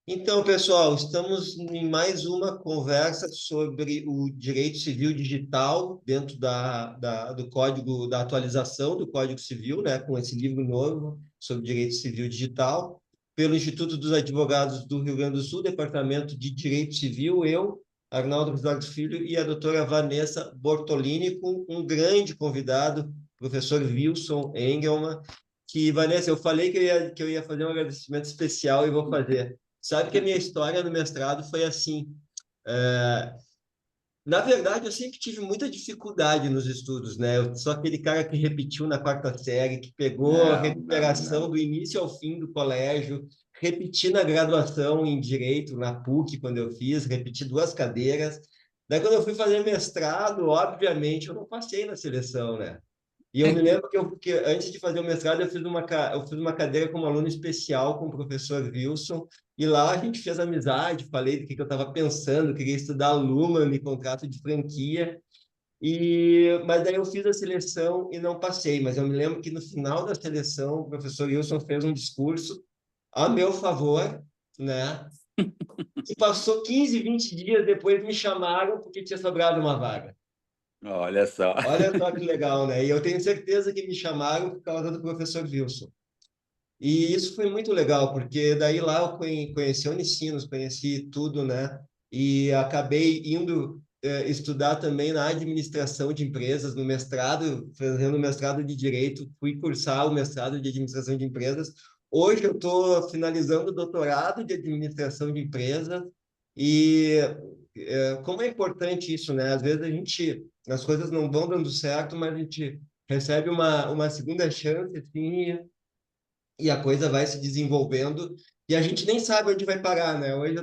Então, pessoal, estamos em mais uma conversa sobre o direito civil digital dentro do código, da atualização do Código Civil, né, com esse livro novo sobre direito civil digital, pelo Instituto dos Advogados do Rio Grande do Sul, Departamento de Direito Civil, eu, Arnaldo Risorgis Filho, e a doutora Vanessa Bortolini, com um grande convidado, professor Wilson Engelmann, que, Vanessa, eu falei que eu ia fazer um agradecimento especial e vou fazer. Sabe que a minha história no mestrado foi assim. é, Na verdade, eu sempre tive muita dificuldade nos estudos, né? Eu sou aquele cara que repetiu na quarta série, que pegou a Não, não, recuperação não. do início ao fim do colégio, repeti na graduação em Direito, na PUC, quando eu fiz, repeti duas cadeiras. Daí, quando eu fui fazer mestrado, obviamente, eu não passei na seleção, né? E eu me lembro que antes de fazer o mestrado, eu fiz uma cadeira como aluno especial com o professor Wilson, e lá a gente fez amizade, falei do que eu estava pensando, queria estudar Lumen e contrato de franquia, mas daí eu fiz a seleção e não passei. Mas eu me lembro que no final da seleção, o professor Wilson fez um discurso a meu favor, né? E passou 15, 20 dias depois me chamaram porque tinha sobrado uma vaga. Olha só. Olha só que legal, né? E eu tenho certeza que me chamaram por causa do professor Wilson. E isso foi muito legal, porque daí lá eu conheci a Unicinos, conheci tudo, né? E acabei indo estudar também na administração de empresas, no mestrado, fazendo mestrado de Direito, fui cursar o mestrado de administração de empresas. Hoje eu estou finalizando o doutorado de administração de empresas e como é importante isso, né? Às vezes as coisas não vão dando certo, mas a gente recebe uma segunda chance, assim, e a coisa vai se desenvolvendo e a gente nem sabe onde vai parar, né? Hoje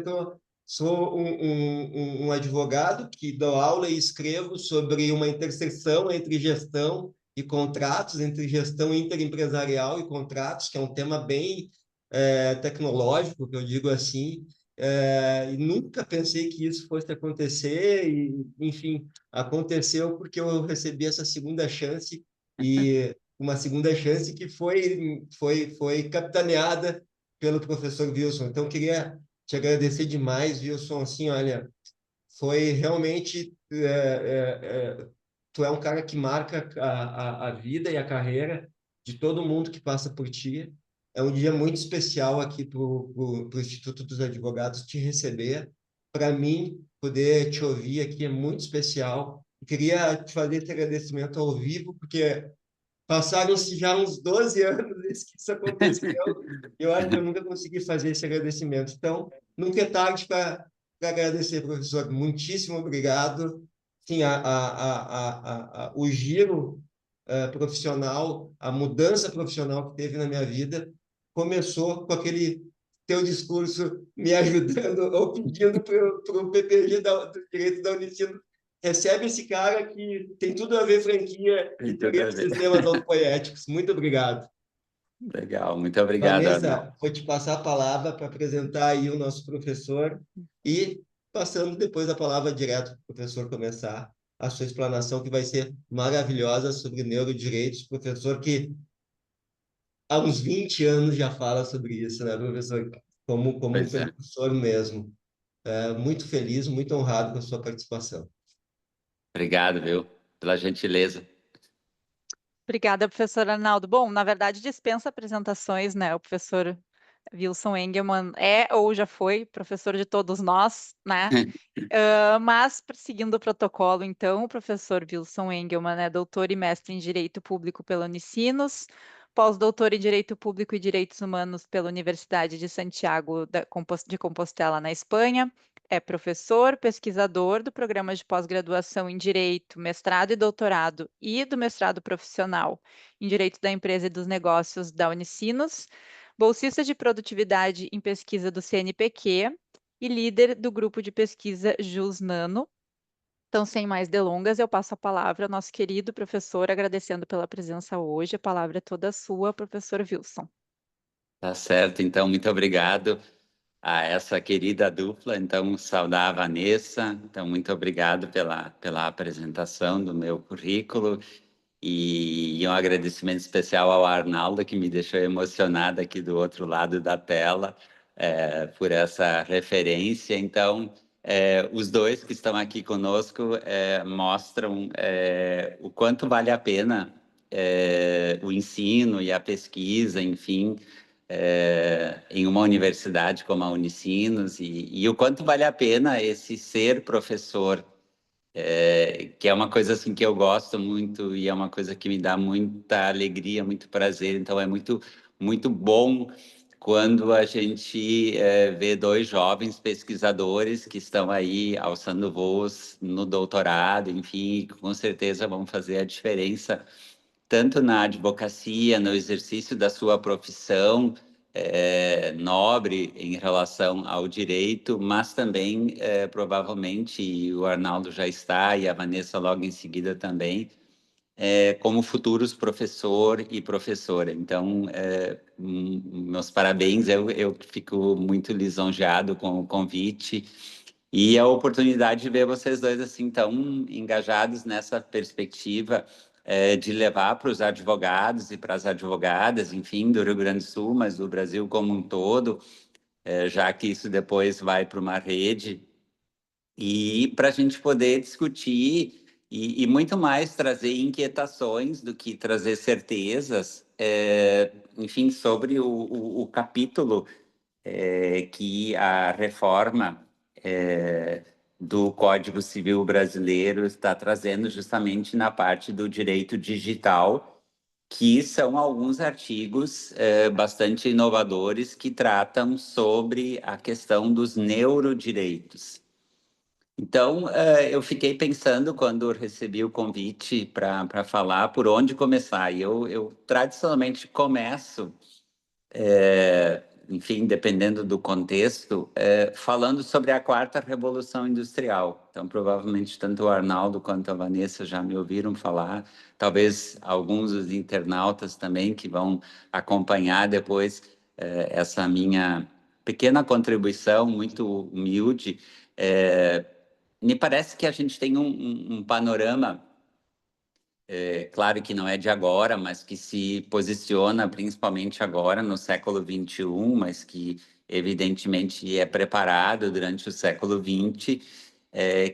sou um advogado que dou aula e escrevo sobre uma interseção entre gestão e contratos, entre gestão interempresarial e contratos, que é um tema bem tecnológico, que eu digo assim, e nunca pensei que isso fosse acontecer e, enfim, aconteceu porque eu recebi essa segunda chance e uma segunda chance que foi capitaneada pelo professor Wilson. Então, queria te agradecer demais, Wilson. Assim, olha, foi realmente. Tu é um cara que marca a vida e a carreira de todo mundo que passa por ti. É um dia muito especial aqui para o Instituto dos Advogados te receber. Para mim, poder te ouvir aqui é muito especial. Eu queria te fazer esse agradecimento ao vivo, porque passaram-se já uns 12 anos desde que isso aconteceu. Eu acho que eu nunca consegui fazer esse agradecimento. Então, nunca é tarde para agradecer, professor. Muitíssimo obrigado. Sim, o giro profissional, a mudança profissional que teve na minha vida, começou com aquele teu discurso me ajudando ou pedindo para o PPG do Direito da Unicino. Recebe esse cara que tem tudo a ver franquia e Tem tudo teoria a dos ver. sistemas autopoéticos. Muito obrigado. Legal, muito obrigado, Arnaldo. Vanessa, vou te passar a palavra para apresentar aí o nosso professor e passando depois a palavra direto para o professor começar a sua explanação, que vai ser maravilhosa sobre neurodireitos. Professor que há uns 20 anos já fala sobre isso, né, professor? Como um Pois é. professor mesmo. Muito feliz, muito honrado com a sua participação. Obrigado, viu, pela gentileza. Obrigada, professor Arnaldo. Bom, na verdade, dispensa apresentações, né? O professor Wilson Engelmann é ou já foi professor de todos nós, né? Mas, seguindo o protocolo, então, o professor Wilson Engelmann é doutor e mestre em Direito Público pela Unicinos, pós-doutor em Direito Público e Direitos Humanos pela Universidade de Santiago de Compostela, na Espanha. É professor, pesquisador do programa de pós-graduação em Direito, mestrado e doutorado e do mestrado profissional em Direito da Empresa e dos Negócios da Unicinos, bolsista de produtividade em pesquisa do CNPq e líder do grupo de pesquisa JUS Nano. Então, sem mais delongas, eu passo a palavra ao nosso querido professor, agradecendo pela presença hoje. A palavra é toda sua, professor Wilson. Tá certo, então, muito obrigado a essa querida dupla. Então, saudar a Vanessa. Então, muito obrigado pela apresentação do meu currículo. E um agradecimento especial ao Arnaldo, que me deixou emocionado aqui do outro lado da tela, por essa referência. Então, os dois que estão aqui conosco mostram o quanto vale a pena o ensino e a pesquisa, enfim, em uma universidade como a Unicinos, e o quanto vale a pena esse ser professor, que é uma coisa assim que eu gosto muito e é uma coisa que me dá muita alegria, muito prazer. Então é muito bom quando a gente vê dois jovens pesquisadores que estão aí alçando voos no doutorado, enfim, com certeza vão fazer a diferença tanto na advocacia, no exercício da sua profissão nobre em relação ao direito, mas também, provavelmente, e o Arnaldo já está, e a Vanessa logo em seguida também, como futuros professor e professora. Então, meus parabéns, eu fico muito lisonjeado com o convite e a oportunidade de ver vocês dois assim tão engajados nessa perspectiva de levar para os advogados e para as advogadas, enfim, do Rio Grande do Sul, mas do Brasil como um todo, já que isso depois vai para uma rede, e para a gente poder discutir e muito mais trazer inquietações do que trazer certezas, enfim, sobre o capítulo que a reforma do Código Civil brasileiro está trazendo justamente na parte do direito digital, que são alguns artigos bastante inovadores que tratam sobre a questão dos neurodireitos. Então, eu fiquei pensando quando recebi o convite para falar por onde começar. E eu tradicionalmente começo, enfim, dependendo do contexto, falando sobre a quarta revolução industrial. Então, provavelmente, tanto o Arnaldo quanto a Vanessa já me ouviram falar, talvez alguns dos internautas também que vão acompanhar depois essa minha pequena contribuição, muito humilde. Me parece que a gente tem um panorama, claro que não é de agora, mas que se posiciona principalmente agora no século XXI, mas que evidentemente é preparado durante o século XX,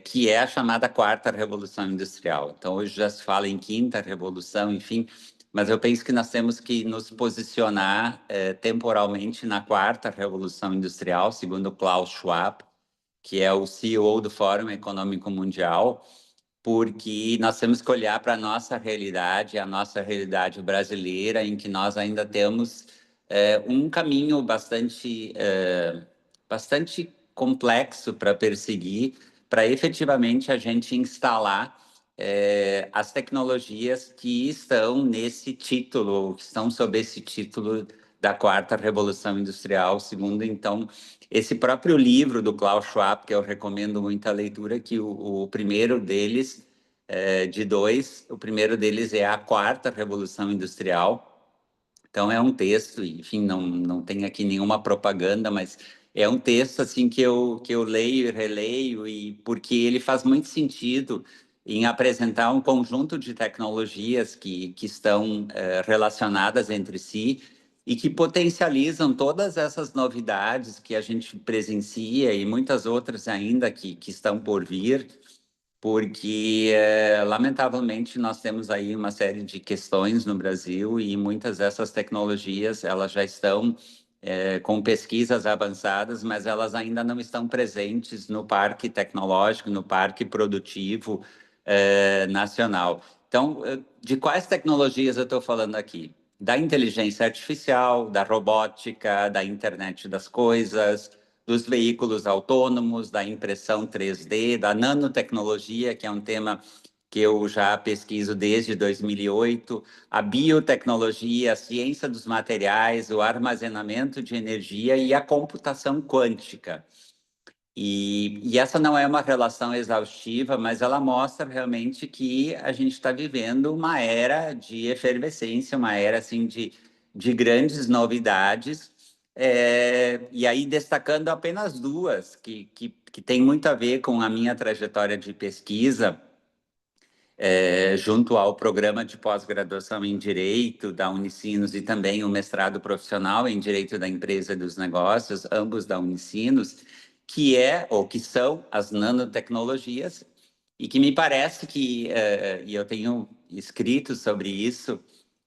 que é a chamada quarta revolução industrial. Então hoje já se fala em quinta revolução, enfim, mas eu penso que nós temos que nos posicionar temporalmente na quarta revolução industrial, segundo Klaus Schwab, que é o CEO do Fórum Econômico Mundial, porque nós temos que olhar para a nossa realidade brasileira, em que nós ainda temos um caminho bastante complexo para perseguir, para efetivamente a gente instalar as tecnologias que estão nesse título, que estão sob esse título da quarta revolução industrial, segundo então esse próprio livro do Klaus Schwab, que eu recomendo muito a leitura, que o primeiro deles de dois, o primeiro deles é a quarta revolução industrial. Então é um texto, enfim, não tem aqui nenhuma propaganda, mas é um texto assim que eu leio e releio, e porque ele faz muito sentido em apresentar um conjunto de tecnologias que estão relacionadas entre si e que potencializam todas essas novidades que a gente presencia e muitas outras ainda que estão por vir, porque, lamentavelmente, nós temos aí uma série de questões no Brasil e muitas dessas tecnologias elas já estão com pesquisas avançadas, mas elas ainda não estão presentes no parque tecnológico, no parque produtivo nacional. Então, de quais tecnologias eu estou falando aqui? Da inteligência artificial, da robótica, da internet das coisas, dos veículos autônomos, da impressão 3D, da nanotecnologia, que é um tema que eu já pesquiso desde 2008, a biotecnologia, a ciência dos materiais, o armazenamento de energia e a computação quântica. E essa não é uma relação exaustiva, mas ela mostra realmente que a gente está vivendo uma era de efervescência, uma era assim, de grandes novidades, e aí destacando apenas duas, que tem muito a ver com a minha trajetória de pesquisa, junto ao programa de pós-graduação em Direito da Unicinos e também o mestrado profissional em Direito da Empresa e dos Negócios, ambos da Unicinos, que são as nanotecnologias, e que me parece que, e eu tenho escrito sobre isso,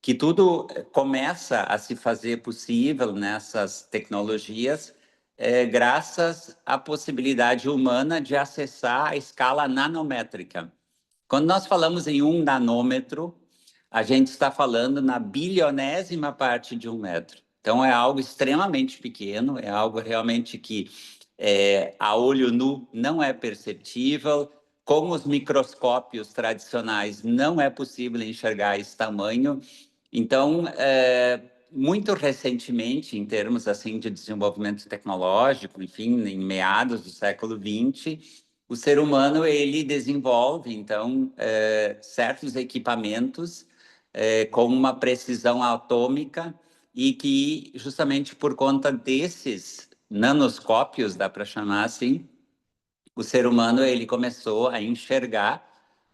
que tudo começa a se fazer possível nessas tecnologias graças à possibilidade humana de acessar a escala nanométrica. Quando nós falamos em 1 nanômetro, a gente está falando na bilionésima parte de 1 metro. Então, é algo extremamente pequeno, é algo realmente que a olho nu não é perceptível. Com os microscópios tradicionais, não é possível enxergar esse tamanho. Então, muito recentemente, em termos assim de desenvolvimento tecnológico, enfim, em meados do século XX, o ser humano ele desenvolve, então, certos equipamentos com uma precisão atômica e que, justamente por conta desses nanoscópios, dá para chamar assim, o ser humano ele começou a enxergar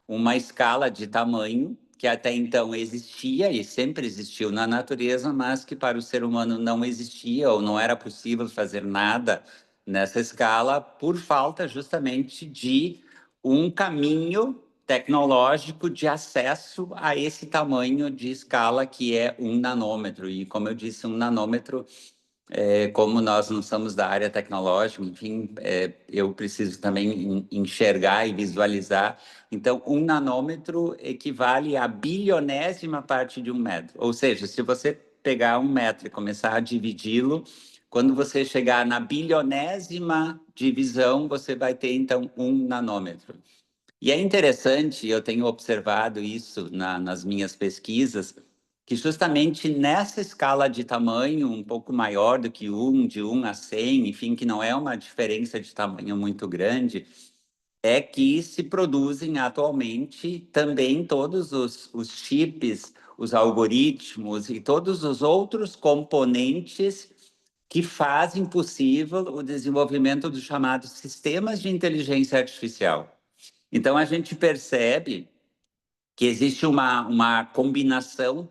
uma escala de tamanho que até então existia e sempre existiu na natureza, mas que para o ser humano não existia ou não era possível fazer nada nessa escala por falta justamente de um caminho tecnológico de acesso a esse tamanho de escala que é 1 nanômetro. E, como eu disse, 1 nanômetro, como nós não somos da área tecnológica, enfim, eu preciso também enxergar e visualizar. Então, 1 nanômetro equivale à bilionésima parte de 1 metro. Ou seja, se você pegar 1 metro e começar a dividi-lo, quando você chegar na bilionésima divisão, você vai ter, então, 1 nanômetro. E é interessante, eu tenho observado isso nas minhas pesquisas, que justamente nessa escala de tamanho um pouco maior do que de 1 a 100, enfim, que não é uma diferença de tamanho muito grande, é que se produzem atualmente também todos os chips, os algoritmos e todos os outros componentes que fazem possível o desenvolvimento dos chamados sistemas de inteligência artificial. Então, a gente percebe que existe uma combinação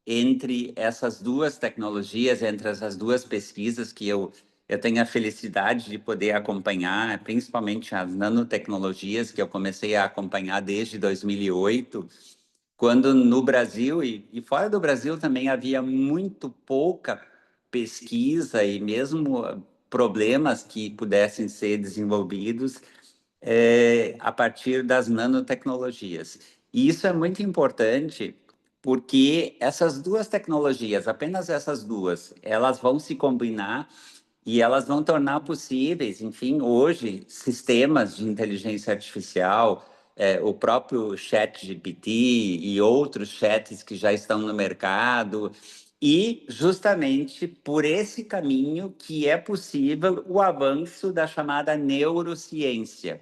entre essas duas tecnologias, entre essas duas pesquisas que eu tenho a felicidade de poder acompanhar, principalmente as nanotecnologias, que eu comecei a acompanhar desde 2008, quando no Brasil e fora do Brasil também havia muito pouca pesquisa e mesmo problemas que pudessem ser desenvolvidos a partir das nanotecnologias. E isso é muito importante porque essas duas tecnologias, apenas essas duas, elas vão se combinar e elas vão tornar possíveis, enfim, hoje, sistemas de inteligência artificial, o próprio ChatGPT e outros chats que já estão no mercado, e justamente por esse caminho que é possível o avanço da chamada neurociência.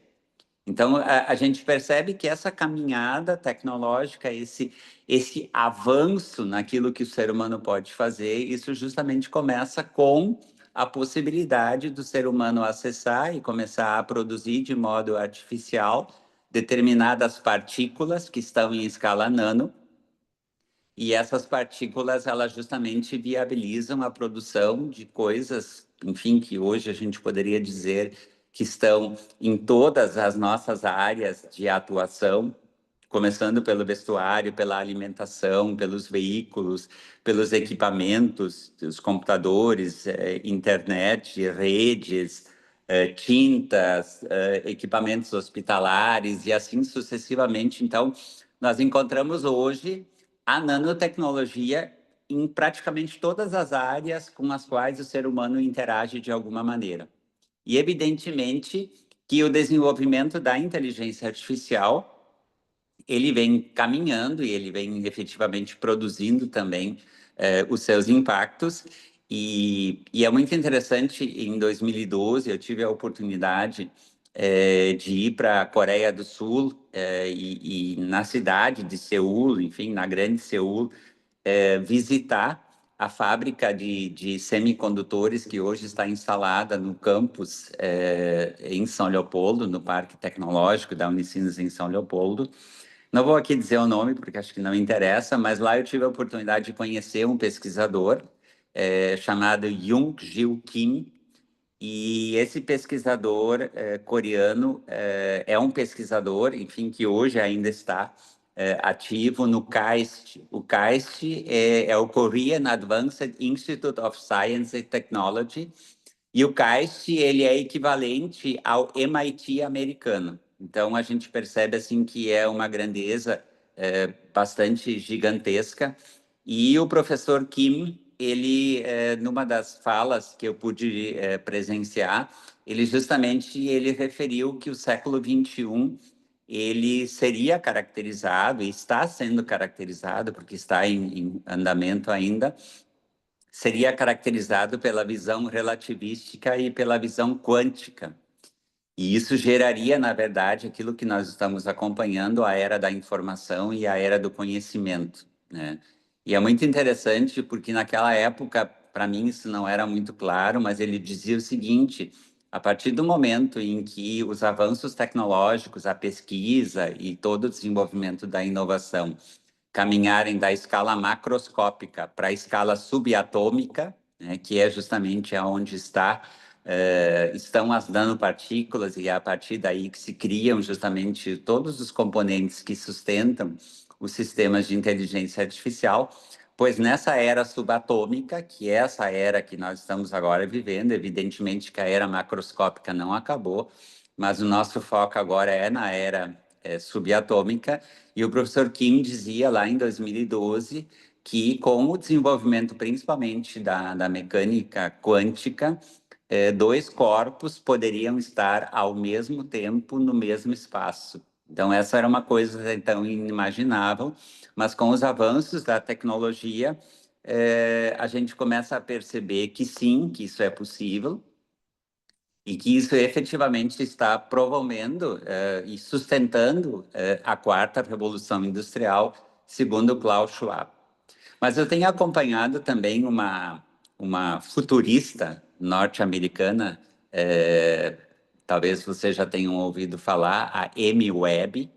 Então, a gente percebe que essa caminhada tecnológica, esse avanço naquilo que o ser humano pode fazer, isso justamente começa com a possibilidade do ser humano acessar e começar a produzir de modo artificial determinadas partículas que estão em escala nano, e essas partículas, elas justamente viabilizam a produção de coisas, enfim, que hoje a gente poderia dizer que estão em todas as nossas áreas de atuação, começando pelo vestuário, pela alimentação, pelos veículos, pelos equipamentos, os computadores, internet, redes, tintas, equipamentos hospitalares e assim sucessivamente. Então, nós encontramos hoje a nanotecnologia em praticamente todas as áreas com as quais o ser humano interage de alguma maneira. E, evidentemente, que o desenvolvimento da inteligência artificial ele vem caminhando e ele vem efetivamente produzindo também os seus impactos. E é muito interessante, em 2012, eu tive a oportunidade de ir para a Coreia do Sul e na cidade de Seul, enfim, na grande Seul, visitar a fábrica de semicondutores que hoje está instalada no campus em São Leopoldo, no Parque Tecnológico da Unicinos em São Leopoldo. Não vou aqui dizer o nome, porque acho que não interessa, mas lá eu tive a oportunidade de conhecer um pesquisador chamado Young-Gil Kim, e esse pesquisador coreano é um pesquisador, enfim, que hoje ainda está ativo no KAIST. O KAIST é o Korean Advanced Institute of Science and Technology, e o KAIST ele é equivalente ao MIT americano. Então, a gente percebe assim que é uma grandeza bastante gigantesca. E o professor Kim, ele, numa das falas que eu pude presenciar, ele referiu que o século XXI ele seria caracterizado, e está sendo caracterizado, porque está em andamento ainda, seria caracterizado pela visão relativística e pela visão quântica. E isso geraria, na verdade, aquilo que nós estamos acompanhando, a era da informação e a era do conhecimento, né? E é muito interessante porque naquela época, para mim, isso não era muito claro, mas ele dizia o seguinte: a partir do momento em que os avanços tecnológicos, a pesquisa e todo o desenvolvimento da inovação caminharem da escala macroscópica para a escala subatômica, né, que é justamente aonde estão as nanopartículas, e é a partir daí que se criam justamente todos os componentes que sustentam os sistemas de inteligência artificial. Pois nessa era subatômica, que é essa era que nós estamos agora vivendo, evidentemente que a era macroscópica não acabou, mas o nosso foco agora é na era subatômica, e o professor Kim dizia lá em 2012 que com o desenvolvimento principalmente da mecânica quântica, dois corpos poderiam estar ao mesmo tempo no mesmo espaço. Então, essa era uma coisa então inimaginável, mas com os avanços da tecnologia, a gente começa a perceber que sim, que isso é possível, e que isso efetivamente está promovendo e sustentando a quarta revolução industrial, segundo Klaus Schwab. Mas eu tenho acompanhado também uma futurista norte-americana, talvez vocês já tenham ouvido falar, a Amy Webb.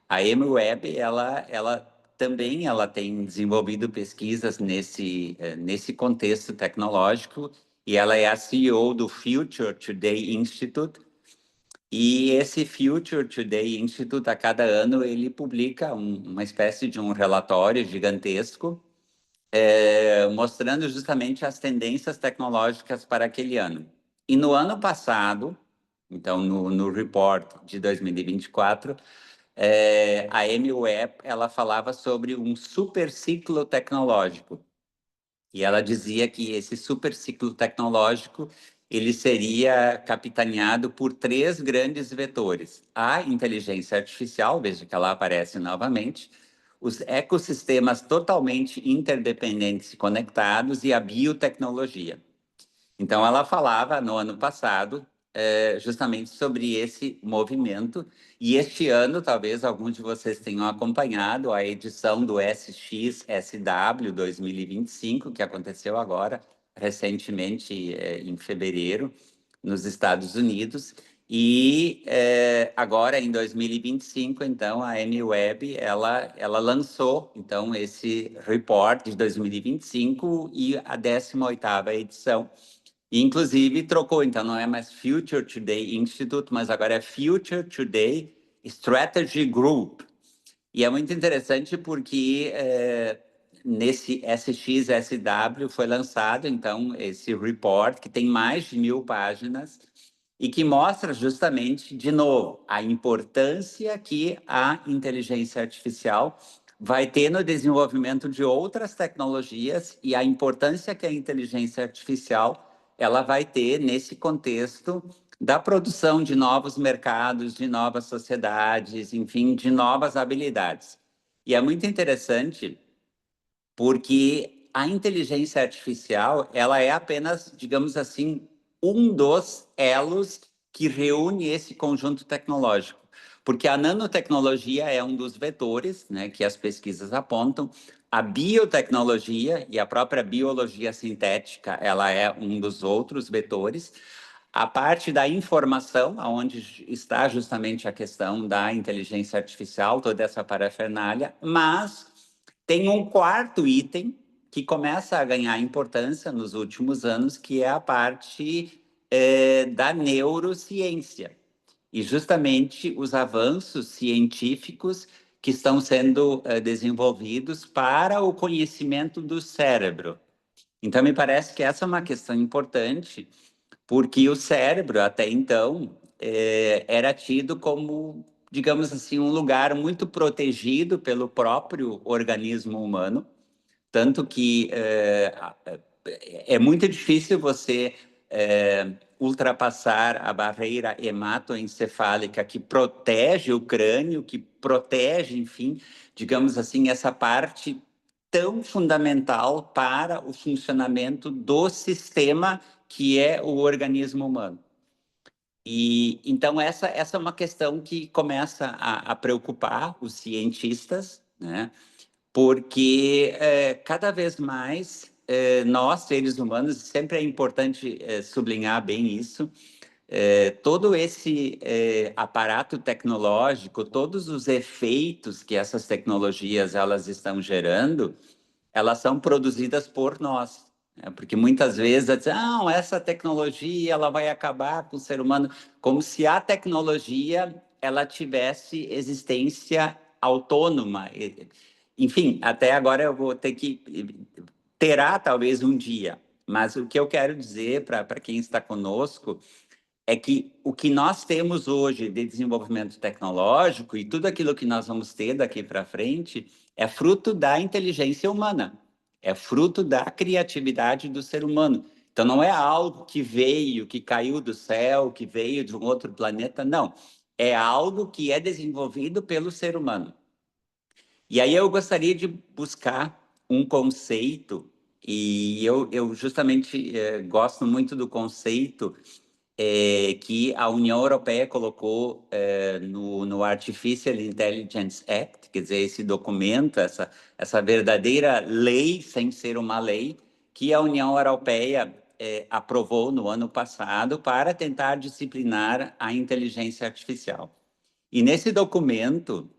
A Amy Webb, ela tem desenvolvido pesquisas nesse contexto tecnológico, e ela é a CEO do Future Today Institute. E esse Future Today Institute, a cada ano, ele publica uma espécie de um relatório gigantesco, mostrando justamente as tendências tecnológicas para aquele ano. E no ano passado, então no report de 2024, a Amy Webb ela falava sobre um super ciclo tecnológico. E ela dizia que esse super ciclo tecnológico ele seria capitaneado por três grandes vetores: a inteligência artificial, veja que ela aparece novamente, os ecossistemas totalmente interdependentes e conectados, e a biotecnologia. Então, ela falava no ano passado justamente sobre esse movimento, e este ano, talvez alguns de vocês tenham acompanhado a edição do SXSW 2025, que aconteceu agora, recentemente, em fevereiro, nos Estados Unidos. E agora, em 2025, então, a Amy Webb, ela lançou, então, esse report de 2025 e a 18ª edição. E, inclusive, trocou, então, não é mais Future Today Institute, mas agora é Future Today Strategy Group. E é muito interessante porque nesse SXSW foi lançado, então, esse report, que tem mais de 1000 páginas, e que mostra justamente, de novo, a importância que a inteligência artificial vai ter no desenvolvimento de outras tecnologias, e a importância que a inteligência artificial ela vai ter nesse contexto da produção de novos mercados, de novas sociedades, enfim, de novas habilidades. E é muito interessante porque a inteligência artificial, ela é apenas, digamos assim, um dos elos que reúne esse conjunto tecnológico. Porque a nanotecnologia é um dos vetores, né, que as pesquisas apontam, a biotecnologia e a própria biologia sintética, ela é um dos outros vetores, a parte da informação, onde está justamente a questão da inteligência artificial, toda essa parafernália, mas tem um quarto item que começa a ganhar importância nos últimos anos, que é a parte da neurociência. E justamente os avanços científicos que estão sendo desenvolvidos para o conhecimento do cérebro. Então, me parece que essa é uma questão importante, porque o cérebro, até então, era tido como, digamos assim, um lugar muito protegido pelo próprio organismo humano, tanto que é muito difícil você ultrapassar a barreira hematoencefálica que protege o crânio, que protege, enfim, digamos assim, essa parte tão fundamental para o funcionamento do sistema que é o organismo humano. E então essa é uma questão que começa a preocupar os cientistas, né? Porque cada vez mais nós, seres humanos, sempre é importante sublinhar bem isso, todo esse aparato tecnológico, todos os efeitos que essas tecnologias elas estão gerando, elas são produzidas por nós. Porque muitas vezes dizem, não, essa tecnologia ela vai acabar com o ser humano, como se a tecnologia ela tivesse existência autônoma. Enfim, até agora eu vou ter que terá talvez um dia, mas o que eu quero dizer para quem está conosco é que o que nós temos hoje de desenvolvimento tecnológico e tudo aquilo que nós vamos ter daqui para frente é fruto da inteligência humana, é fruto da criatividade do ser humano. Então, não é algo que veio, que caiu do céu, que veio de um outro planeta, não. É algo que é desenvolvido pelo ser humano. E aí eu gostaria de buscar um conceito, e eu justamente gosto muito do conceito que a União Europeia colocou no Artificial Intelligence Act, quer dizer, esse documento, essa verdadeira lei sem ser uma lei, que a União Europeia aprovou no ano passado para tentar disciplinar a inteligência artificial. E nesse documento,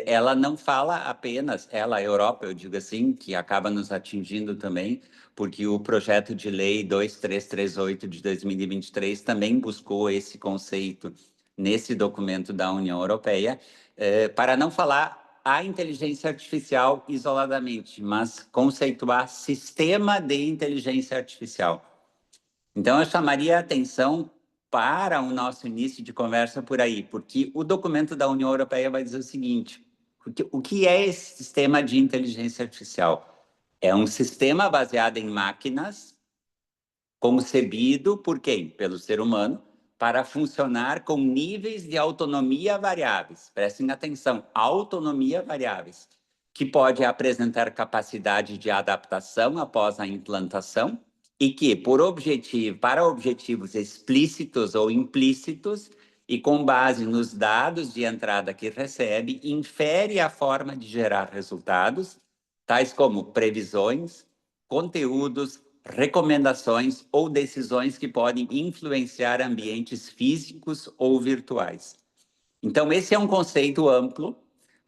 ela não fala apenas, ela, a Europa, eu digo assim, que acaba nos atingindo também, porque o projeto de lei 2338 de 2023 também buscou esse conceito nesse documento da União Europeia, para não falar a inteligência artificial isoladamente, mas conceituar sistema de inteligência artificial. Então, eu chamaria a atenção para o nosso início de conversa por aí, porque o documento da União Europeia vai dizer o seguinte: o que é esse sistema de inteligência artificial? É um sistema baseado em máquinas, concebido por quem? Pelo ser humano, para funcionar com níveis de autonomia variáveis. Prestem atenção, autonomia variáveis, que pode apresentar capacidade de adaptação após a implantação e que, para objetivos explícitos ou implícitos, e com base nos dados de entrada que recebe, infere a forma de gerar resultados, tais como previsões, conteúdos, recomendações ou decisões que podem influenciar ambientes físicos ou virtuais. Então, esse é um conceito amplo,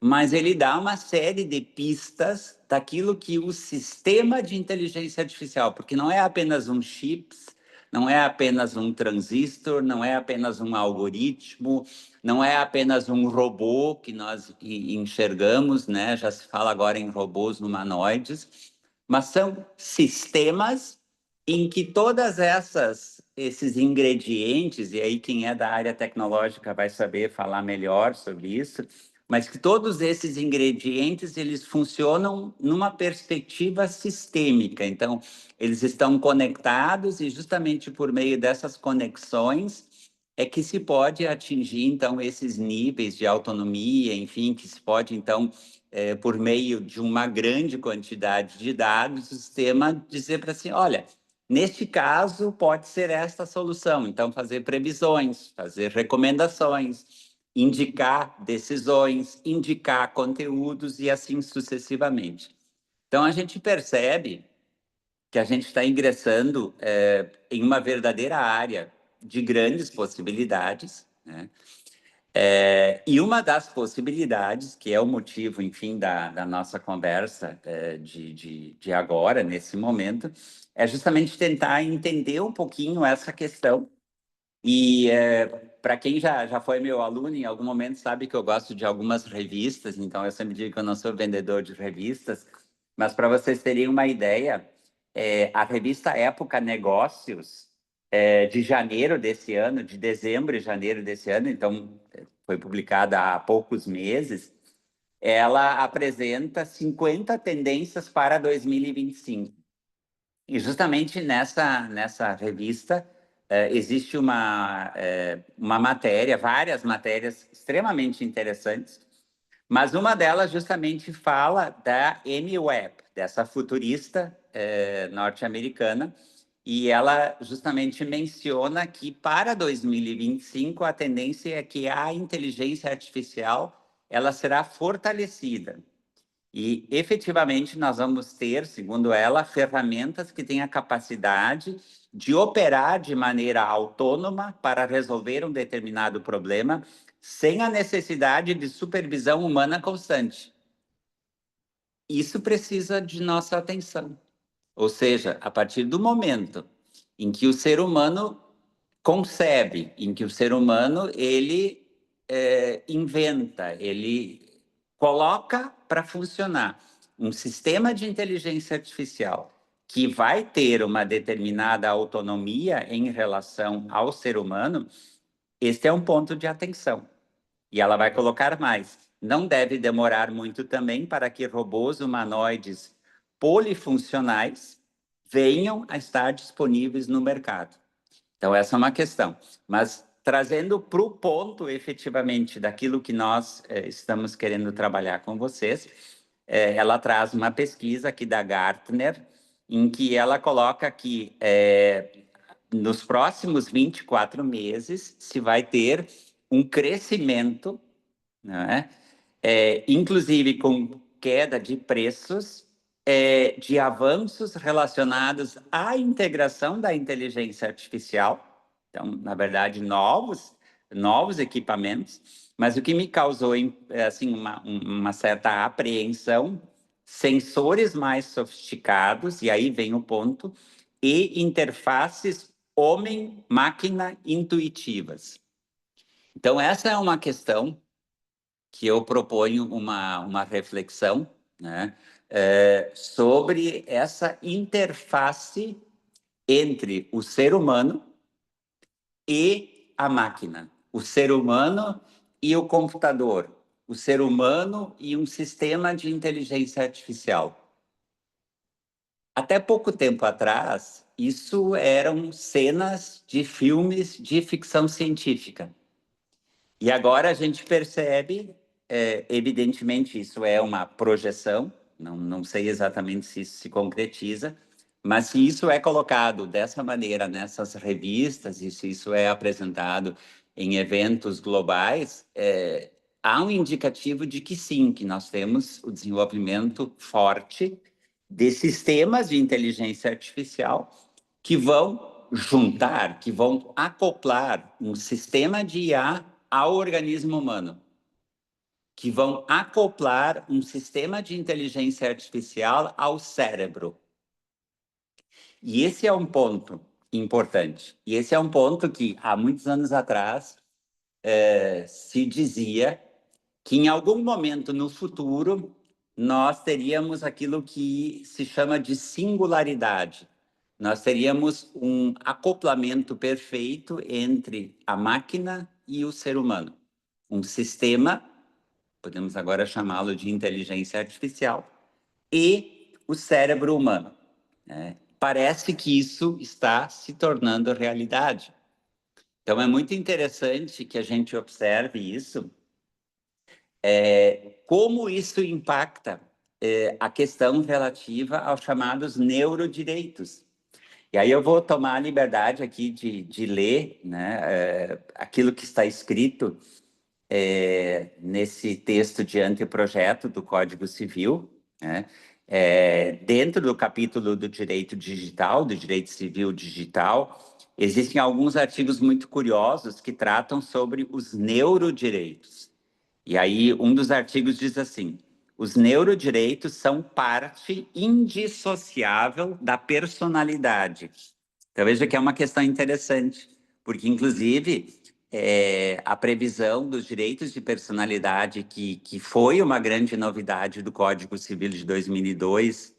mas ele dá uma série de pistas daquilo que o sistema de inteligência artificial, porque não é apenas um chips, não é apenas um transistor, não é apenas um algoritmo, não é apenas um robô que nós enxergamos, né? Já se fala agora em robôs humanoides, mas são sistemas em que esses ingredientes, e aí quem é da área tecnológica vai saber falar melhor sobre isso, mas que todos esses ingredientes eles funcionam numa perspectiva sistêmica. Então, eles estão conectados e justamente por meio dessas conexões é que se pode atingir, então, esses níveis de autonomia, enfim, que se pode, então, por meio de uma grande quantidade de dados, o sistema dizer para assim, olha, neste caso, pode ser esta solução. Então, fazer previsões, fazer recomendações, indicar decisões, indicar conteúdos e assim sucessivamente. Então, a gente percebe que a gente está ingressando em uma verdadeira área de grandes possibilidades, né? E uma das possibilidades, que é o motivo, enfim, da nossa conversa de agora, nesse momento, é justamente tentar entender um pouquinho essa questão. E para quem já foi meu aluno, em algum momento sabe que eu gosto de algumas revistas, então eu sempre digo que eu não sou vendedor de revistas, mas para vocês terem uma ideia, a revista Época Negócios, de janeiro desse ano, de dezembro e janeiro desse ano, então foi publicada há poucos meses, ela apresenta 50 tendências para 2025. E justamente nessa revista existe uma matéria, várias matérias extremamente interessantes, mas uma delas justamente fala da Amy Webb, dessa futurista norte-americana, e ela justamente menciona que para 2025 a tendência é que a inteligência artificial ela será fortalecida. E, efetivamente, nós vamos ter, segundo ela, ferramentas que têm a capacidade de operar de maneira autônoma para resolver um determinado problema, sem a necessidade de supervisão humana constante. Isso precisa de nossa atenção. Ou seja, a partir do momento em que o ser humano concebe, em que o ser humano ele inventa, ele coloca para funcionar um sistema de inteligência artificial que vai ter uma determinada autonomia em relação ao ser humano, este é um ponto de atenção. E ela vai colocar mais. Não deve demorar muito também para que robôs humanoides polifuncionais venham a estar disponíveis no mercado. Então, essa é uma questão. Mas, trazendo para o ponto, efetivamente, daquilo que nós estamos querendo trabalhar com vocês, ela traz uma pesquisa aqui da Gartner, em que ela coloca que nos próximos 24 meses se vai ter um crescimento, né? Inclusive com queda de preços, de avanços relacionados à integração da inteligência artificial. Então, na verdade, novos equipamentos. Mas o que me causou assim, uma certa apreensão, sensores mais sofisticados, e aí vem o ponto, e interfaces homem-máquina intuitivas. Então, essa é uma questão que eu proponho uma reflexão, né, sobre essa interface entre o ser humano e a máquina, o ser humano e o computador, o ser humano e um sistema de inteligência artificial. Até pouco tempo atrás, isso eram cenas de filmes de ficção científica. E agora a gente percebe, evidentemente, isso é uma projeção, não sei exatamente se isso se concretiza, mas se isso é colocado dessa maneira nessas revistas e se isso é apresentado em eventos globais, há um indicativo de que sim, que nós temos o desenvolvimento forte de sistemas de inteligência artificial que vão juntar, que vão acoplar um sistema de IA ao organismo humano, que vão acoplar um sistema de inteligência artificial ao cérebro. E esse é um ponto importante. E esse é um ponto que, há muitos anos atrás, se dizia que, em algum momento no futuro, nós teríamos aquilo que se chama de singularidade. Nós teríamos um acoplamento perfeito entre a máquina e o ser humano. Um sistema, podemos agora chamá-lo de inteligência artificial, e o cérebro humano, né? Parece que isso está se tornando realidade. Então, é muito interessante que a gente observe isso, como isso impacta a questão relativa aos chamados neurodireitos. E aí eu vou tomar a liberdade aqui de ler, né, aquilo que está escrito nesse texto de anteprojeto do Código Civil, né, dentro do capítulo do direito digital, do direito civil digital, existem alguns artigos muito curiosos que tratam sobre os neurodireitos. E aí, um dos artigos diz assim: os neurodireitos são parte indissociável da personalidade. Então, veja que é uma questão interessante, porque, inclusive, a previsão dos direitos de personalidade, que foi uma grande novidade do Código Civil de 2002,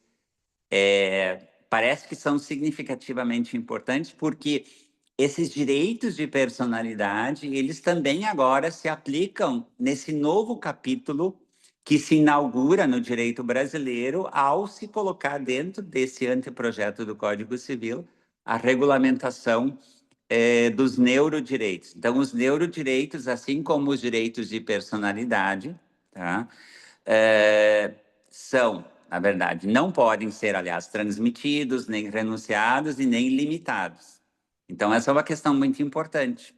parece que são significativamente importantes, porque esses direitos de personalidade, eles também agora se aplicam nesse novo capítulo que se inaugura no direito brasileiro ao se colocar dentro desse anteprojeto do Código Civil a regulamentação dos neurodireitos. Então, os neurodireitos, assim como os direitos de personalidade, tá? São, na verdade, não podem ser, aliás, transmitidos, nem renunciados e nem limitados. Então, essa é uma questão muito importante.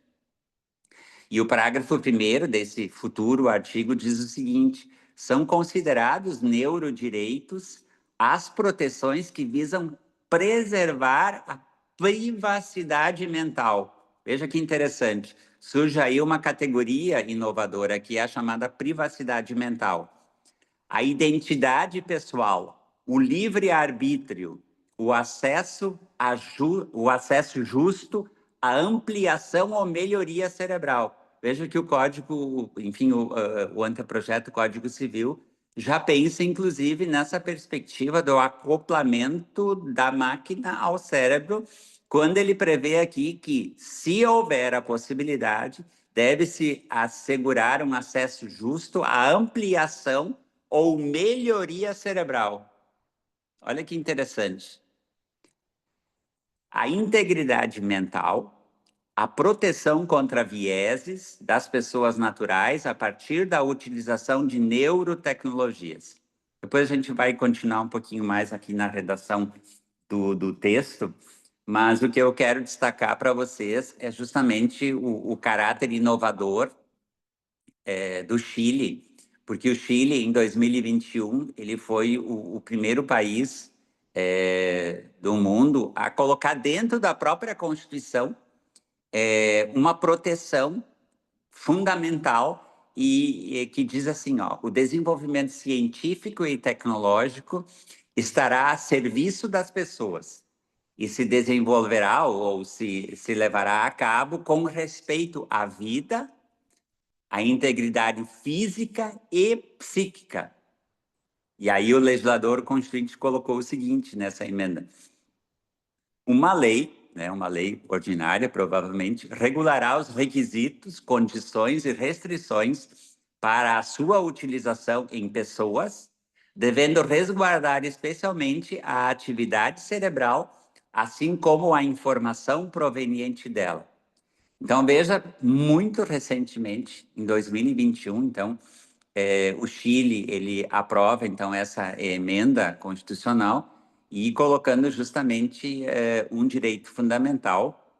E o parágrafo 1º desse futuro artigo diz o seguinte: são considerados neurodireitos as proteções que visam preservar a privacidade mental. Veja que interessante. Surge aí uma categoria inovadora que é a chamada privacidade mental. A identidade pessoal, o livre-arbítrio, o acesso justo, a ampliação ou melhoria cerebral. Veja que o código, enfim, o anteprojeto Código Civil já pensa, inclusive, nessa perspectiva do acoplamento da máquina ao cérebro, quando ele prevê aqui que, se houver a possibilidade, deve-se assegurar um acesso justo à ampliação ou melhoria cerebral. Olha que interessante. A integridade mental, a proteção contra vieses das pessoas naturais a partir da utilização de neurotecnologias. Depois a gente vai continuar um pouquinho mais aqui na redação do texto, mas o que eu quero destacar para vocês é justamente o caráter inovador do Chile, porque o Chile, em 2021, ele foi o primeiro país do mundo a colocar dentro da própria Constituição uma proteção fundamental e que diz assim, ó: o desenvolvimento científico e tecnológico estará a serviço das pessoas e se desenvolverá ou se levará a cabo com respeito à vida, a integridade física e psíquica. E aí o legislador constituinte colocou o seguinte nessa emenda: uma lei, né, uma lei ordinária, provavelmente, regulará os requisitos, condições e restrições para a sua utilização em pessoas, devendo resguardar especialmente a atividade cerebral, assim como a informação proveniente dela. Então, veja, muito recentemente, em 2021, então, o Chile, ele aprova, então, essa emenda constitucional e colocando justamente um direito fundamental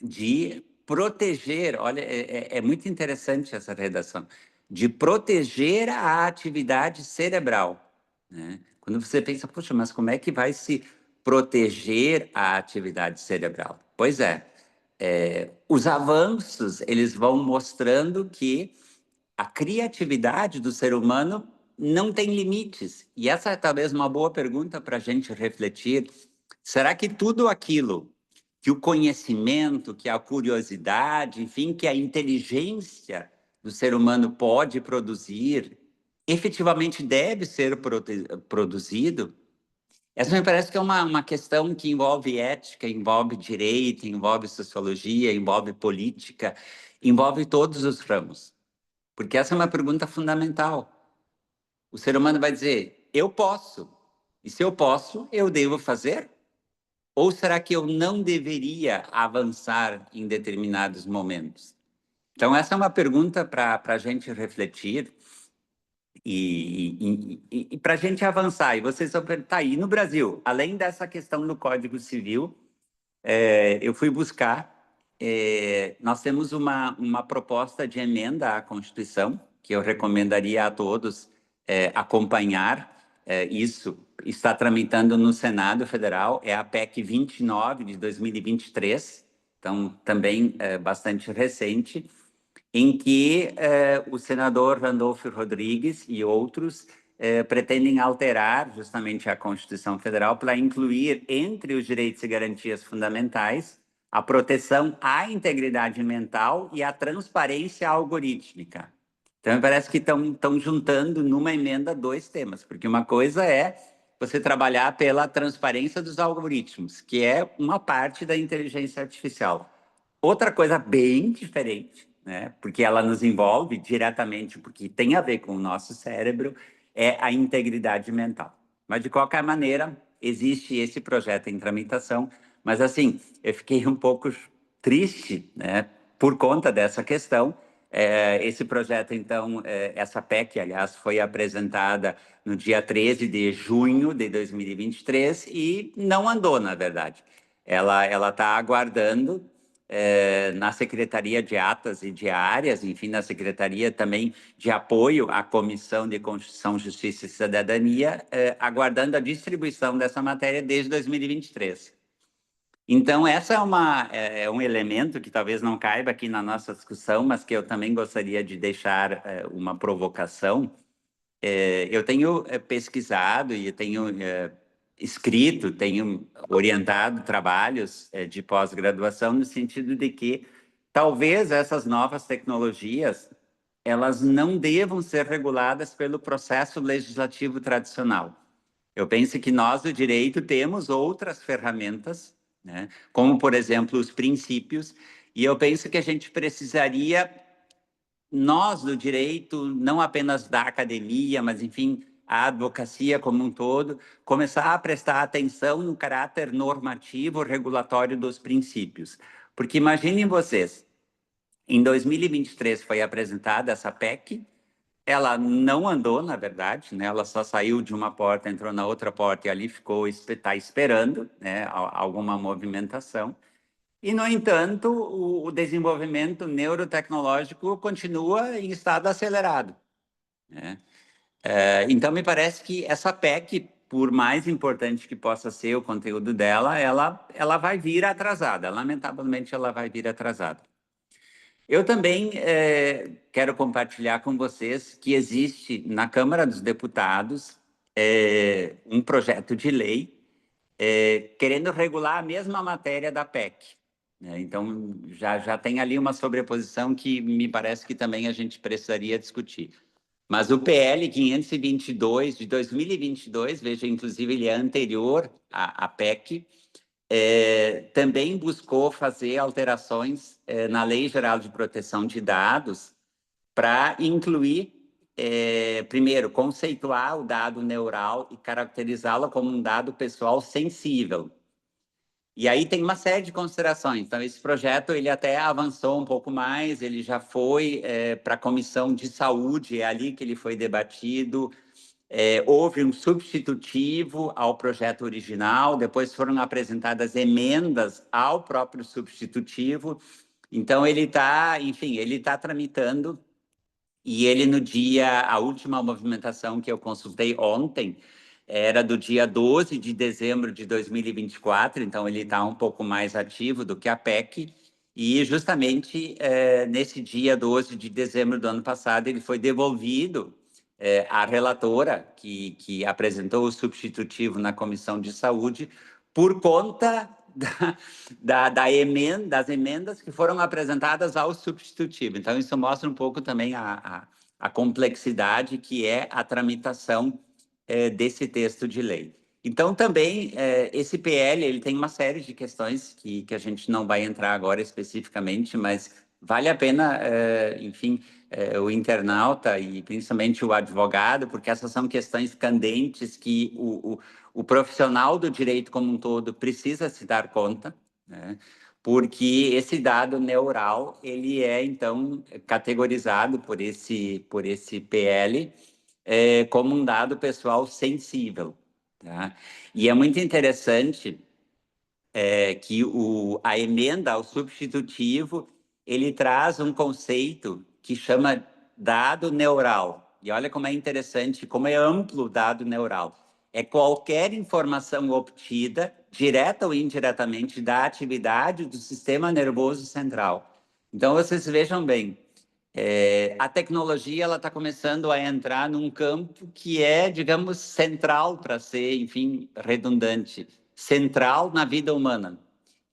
de proteger, olha, é muito interessante essa redação, de proteger a atividade cerebral, né? Quando você pensa, poxa, mas como é que vai se proteger a atividade cerebral? Pois os avanços, eles vão mostrando que a criatividade do ser humano não tem limites. E essa é talvez uma boa pergunta para a gente refletir. Será que tudo aquilo que o conhecimento, que a curiosidade, enfim, que a inteligência do ser humano pode produzir, efetivamente deve ser produzido? Essa me parece que é uma questão que envolve ética, envolve direito, envolve sociologia, envolve política, envolve todos os ramos. Porque essa é uma pergunta fundamental. O ser humano vai dizer, eu posso. E se eu posso, eu devo fazer? Ou será que eu não deveria avançar em determinados momentos? Então, essa é uma pergunta para a gente refletir e para a gente avançar. E vocês vão perguntar, aí no Brasil, além dessa questão do Código Civil, eu fui buscar, nós temos uma proposta de emenda à Constituição, que eu recomendaria a todos acompanhar. Isso está tramitando no Senado Federal, é a PEC 29 de 2023, então também bastante recente, em que o senador Randolfo Rodrigues e outros pretendem alterar justamente a Constituição Federal para incluir entre os direitos e garantias fundamentais a proteção à integridade mental e à transparência algorítmica. Então, me parece que estão juntando numa emenda dois temas, porque uma coisa é você trabalhar pela transparência dos algoritmos, que é uma parte da inteligência artificial. Outra coisa bem diferente, né, porque ela nos envolve diretamente, porque tem a ver com o nosso cérebro, é a integridade mental. Mas, de qualquer maneira, existe esse projeto em tramitação, mas, assim, eu fiquei um pouco triste, né, por conta dessa questão. Esse projeto, então, essa PEC, aliás, foi apresentada no dia 13 de junho de 2023 e não andou, na verdade. Ela está aguardando na Secretaria de Atas e Diárias, enfim, na Secretaria também de Apoio à Comissão de Constituição, Justiça e Cidadania, aguardando a distribuição dessa matéria desde 2023. Então, essa é um elemento que talvez não caiba aqui na nossa discussão, mas que eu também gostaria de deixar uma provocação. Eu tenho pesquisado e tenho escrito, tenho orientado trabalhos de pós-graduação no sentido de que talvez essas novas tecnologias elas não devam ser reguladas pelo processo legislativo tradicional. Eu penso que nós do direito temos outras ferramentas, né, como, por exemplo, os princípios, e eu penso que a gente precisaria, nós do direito, não apenas da academia, mas, enfim, a advocacia como um todo, começar a prestar atenção no caráter normativo, regulatório dos princípios. Porque imaginem vocês, em 2023 foi apresentada essa PEC, ela não andou, na verdade, né? Ela só saiu de uma porta, entrou na outra porta e ali ficou, está esperando, né, alguma movimentação. E, no entanto, o desenvolvimento neurotecnológico continua em estado acelerado, né? Então, me parece que essa PEC, por mais importante que possa ser o conteúdo dela, ela vai vir atrasada. Lamentavelmente, ela vai vir atrasada. Eu também quero compartilhar com vocês que existe na Câmara dos Deputados um projeto de lei querendo regular a mesma matéria da PEC, né? Então, já tem ali uma sobreposição que me parece que também a gente precisaria discutir. Mas o PL 522 de 2022, veja, inclusive ele é anterior à PEC, também buscou fazer alterações na Lei Geral de Proteção de Dados para incluir, primeiro, conceituar o dado neural e caracterizá-lo como um dado pessoal sensível. E aí tem uma série de considerações. Então, esse projeto ele até avançou um pouco mais, ele já foi para a Comissão de Saúde, é ali que ele foi debatido. Houve um substitutivo ao projeto original, depois foram apresentadas emendas ao próprio substitutivo. Então, ele está, enfim, ele está tramitando. E ele, a última movimentação que eu consultei ontem, era do dia 12 de dezembro de 2024, então ele está um pouco mais ativo do que a PEC, e justamente nesse dia 12 de dezembro do ano passado, ele foi devolvido à relatora, que apresentou o substitutivo na Comissão de Saúde, por conta das emendas que foram apresentadas ao substitutivo. Então, isso mostra um pouco também a complexidade que é a tramitação desse texto de lei. Então, também, esse PL ele tem uma série de questões que a gente não vai entrar agora especificamente, mas vale a pena, enfim, o internauta e principalmente o advogado, porque essas são questões candentes que o profissional do direito como um todo precisa se dar conta, né? Porque esse dado neural, ele é, então, categorizado por esse PL como um dado pessoal sensível, tá? E é muito interessante que a emenda ao substitutivo, ele traz um conceito que chama dado neural. E olha como é interessante, como é amplo o dado neural. é qualquer informação obtida, direta ou indiretamente, da atividade do sistema nervoso central. Então, vocês vejam bem, a tecnologia ela está começando a entrar num campo que é, digamos, central para ser, enfim, redundante, central na vida humana,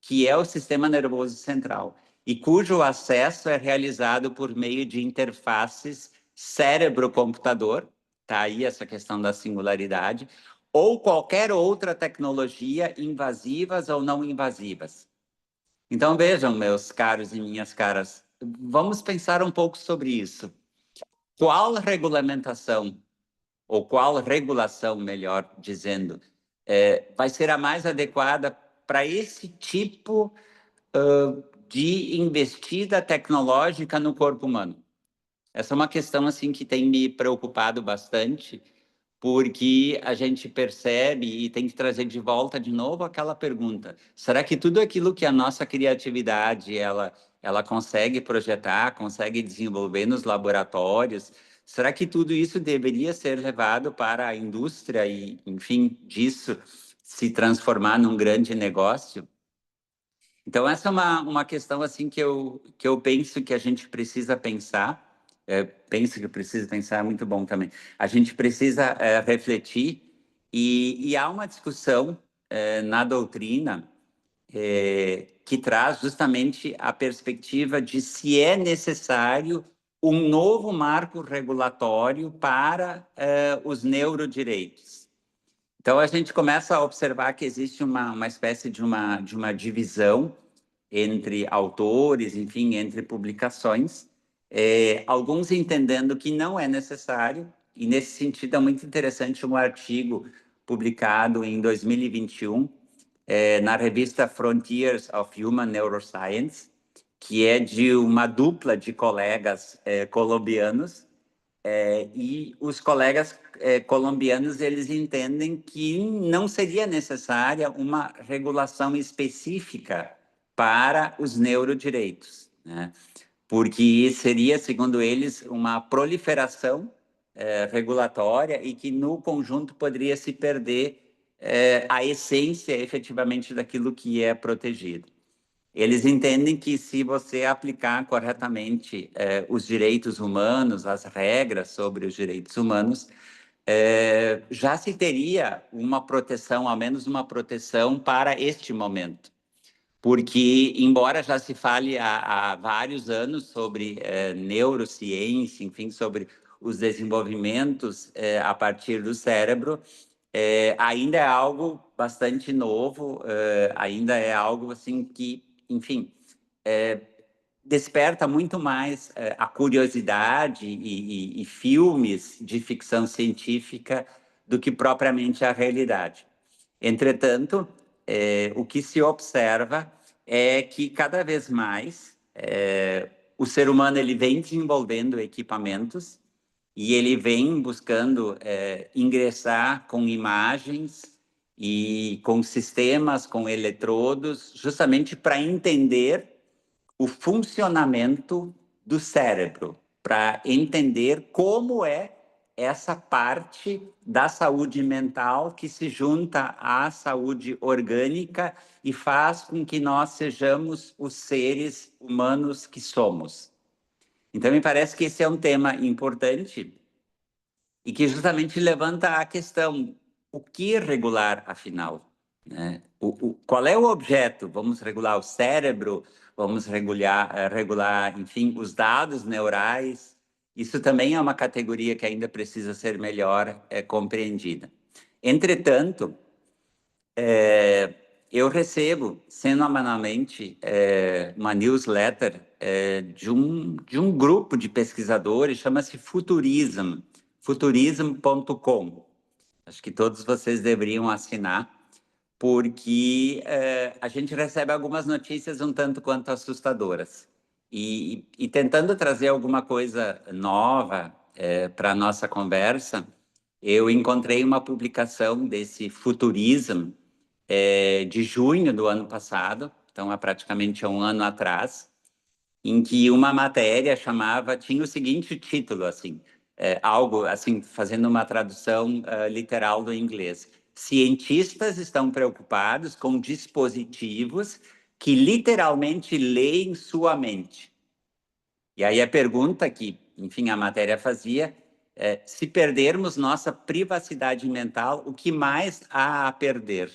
que é o sistema nervoso central, e cujo acesso é realizado por meio de interfaces cérebro-computador, tá aí essa questão da singularidade, ou qualquer outra tecnologia, invasivas ou não invasivas. Então, vejam, meus caros e minhas caras, vamos pensar um pouco sobre isso. Qual regulamentação, ou qual regulação, melhor dizendo, vai ser a mais adequada para esse tipo de investida tecnológica no corpo humano? Essa é uma questão assim que tem me preocupado bastante, porque a gente percebe e tem que trazer de volta de novo aquela pergunta: será que tudo aquilo que a nossa criatividade ela consegue projetar, consegue desenvolver nos laboratórios, será que tudo isso deveria ser levado para a indústria e, enfim, disso se transformar num grande negócio? Então, essa é uma questão assim que eu penso que a gente precisa pensar. Penso que precisa pensar, é muito bom também. A gente precisa refletir, e há uma discussão na doutrina que traz justamente a perspectiva de se é necessário um novo marco regulatório para os neurodireitos. Então, a gente começa a observar que existe uma espécie de uma divisão entre autores, enfim, entre publicações, alguns entendendo que não é necessário, e nesse sentido é muito interessante um artigo publicado em 2021 na revista Frontiers of Human Neuroscience, que é de uma dupla de colegas colombianos, e os colegas colombianos eles entendem que não seria necessária uma regulação específica para os neurodireitos, né? Porque seria, segundo eles, uma proliferação regulatória e que no conjunto poderia se perder a essência efetivamente daquilo que é protegido. Eles entendem que se você aplicar corretamente os direitos humanos, as regras sobre os direitos humanos, já se teria uma proteção, ao menos uma proteção para este momento. Porque, embora já se fale há vários anos sobre neurociência, enfim, sobre os desenvolvimentos a partir do cérebro, ainda é algo bastante novo, ainda é algo assim que, enfim, desperta muito mais a curiosidade e filmes de ficção científica do que propriamente a realidade. Entretanto, o que se observa é que cada vez mais o ser humano ele vem desenvolvendo equipamentos e ele vem buscando ingressar com imagens e com sistemas, com eletrodos, justamente para entender o funcionamento do cérebro, para entender como é essa parte da saúde mental que se junta à saúde orgânica e faz com que nós sejamos os seres humanos que somos. Então, me parece que esse é um tema importante e que justamente levanta a questão: o que regular, afinal? Né? Qual é o objeto? Vamos regular o cérebro? Vamos regular, enfim, os dados neurais? Isso também é uma categoria que ainda precisa ser melhor compreendida. Entretanto, eu recebo semanalmente uma newsletter de um grupo de pesquisadores, chama-se Futurism, futurism.com. Acho que todos vocês deveriam assinar, porque a gente recebe algumas notícias um tanto quanto assustadoras. E tentando trazer alguma coisa nova para a nossa conversa, eu encontrei uma publicação desse Futurism de junho do ano passado, então há praticamente um ano atrás, em que uma matéria tinha o seguinte título, assim: algo assim, fazendo uma tradução literal do inglês. Cientistas estão preocupados com dispositivos que literalmente leem sua mente. E aí a pergunta que, enfim, a matéria fazia é: se perdermos nossa privacidade mental, o que mais há a perder?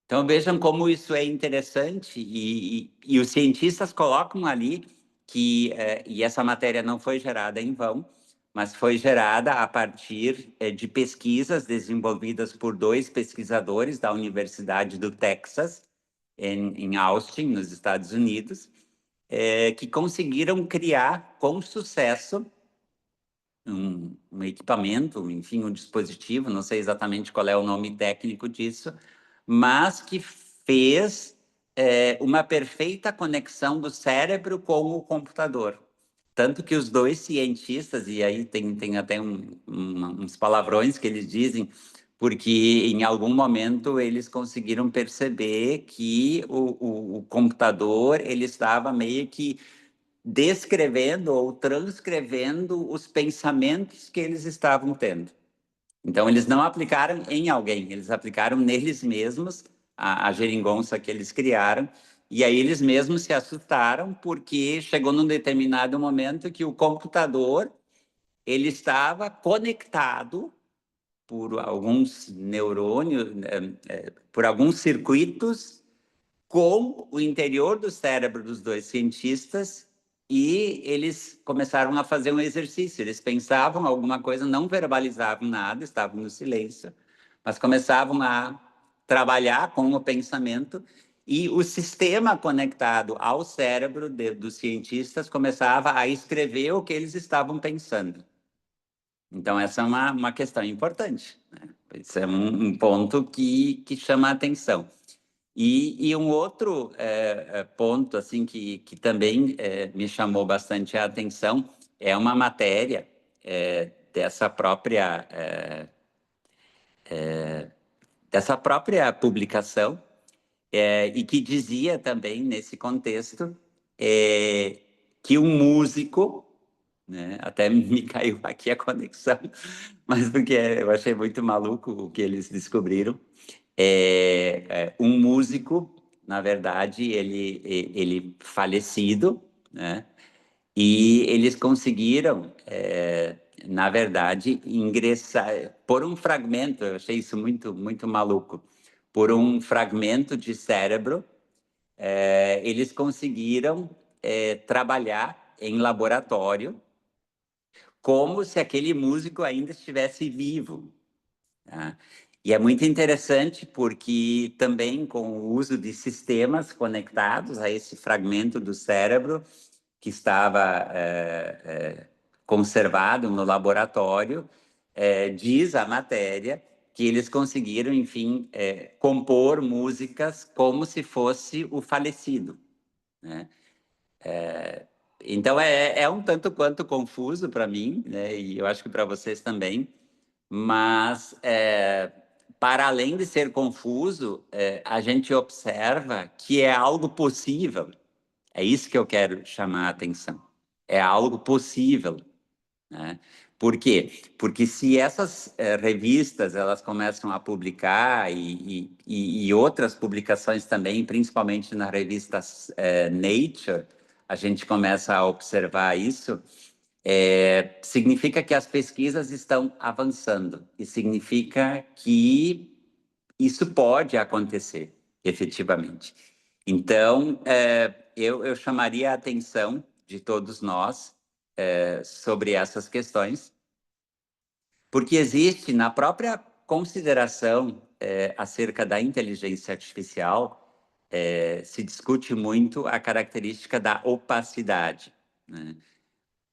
Então vejam como isso é interessante, e os cientistas colocam ali que, e essa matéria não foi gerada em vão, mas foi gerada a partir de pesquisas desenvolvidas por 2 pesquisadores da Universidade do Texas, em Austin, nos Estados Unidos, que conseguiram criar com sucesso um equipamento, enfim, um dispositivo, não sei exatamente qual é o nome técnico disso, mas que fez uma perfeita conexão do cérebro com o computador. Tanto que os 2 cientistas, e aí tem até uns palavrões que eles dizem, porque em algum momento eles conseguiram perceber que o computador ele estava meio que descrevendo ou transcrevendo os pensamentos que eles estavam tendo. Então, eles não aplicaram em alguém, eles aplicaram neles mesmos a geringonça que eles criaram, e aí eles mesmos se assustaram porque chegou num determinado momento que o computador ele estava conectado por alguns neurônios, por alguns circuitos com o interior do cérebro dos 2 cientistas, e eles começaram a fazer um exercício. Eles pensavam alguma coisa, não verbalizavam nada, estavam no silêncio, mas começavam a trabalhar com o pensamento, e o sistema conectado ao cérebro dos cientistas começava a escrever o que eles estavam pensando. Então, essa é uma questão importante, né? Esse é um ponto que chama a atenção. E um outro ponto assim que também me chamou bastante a atenção é uma matéria dessa própria publicação, e que dizia também, nesse contexto, que um músico, né, até me caiu aqui a conexão, mas porque eu achei muito maluco o que eles descobriram, um músico, na verdade, ele falecido, né? E eles conseguiram, na verdade, ingressar por um fragmento. Eu achei isso muito maluco. Por um fragmento de cérebro, eles conseguiram trabalhar em laboratório como se aquele músico ainda estivesse vivo, tá? E é muito interessante porque também com o uso de sistemas conectados a esse fragmento do cérebro que estava conservado no laboratório, diz a matéria que eles conseguiram, enfim, compor músicas como se fosse o falecido, né? Então é um tanto quanto confuso para mim, né? E eu acho que para vocês também, mas para além de ser confuso, a gente observa que é algo possível. É isso que eu quero chamar a atenção. É algo possível, né? Por quê? Porque se essas revistas elas começam a publicar e outras publicações também, principalmente na revista Nature, a gente começa a observar isso, significa que as pesquisas estão avançando e significa que isso pode acontecer, efetivamente. Então, eu chamaria a atenção de todos nós sobre essas questões, porque existe na própria consideração acerca da inteligência artificial, se discute muito a característica da opacidade, né?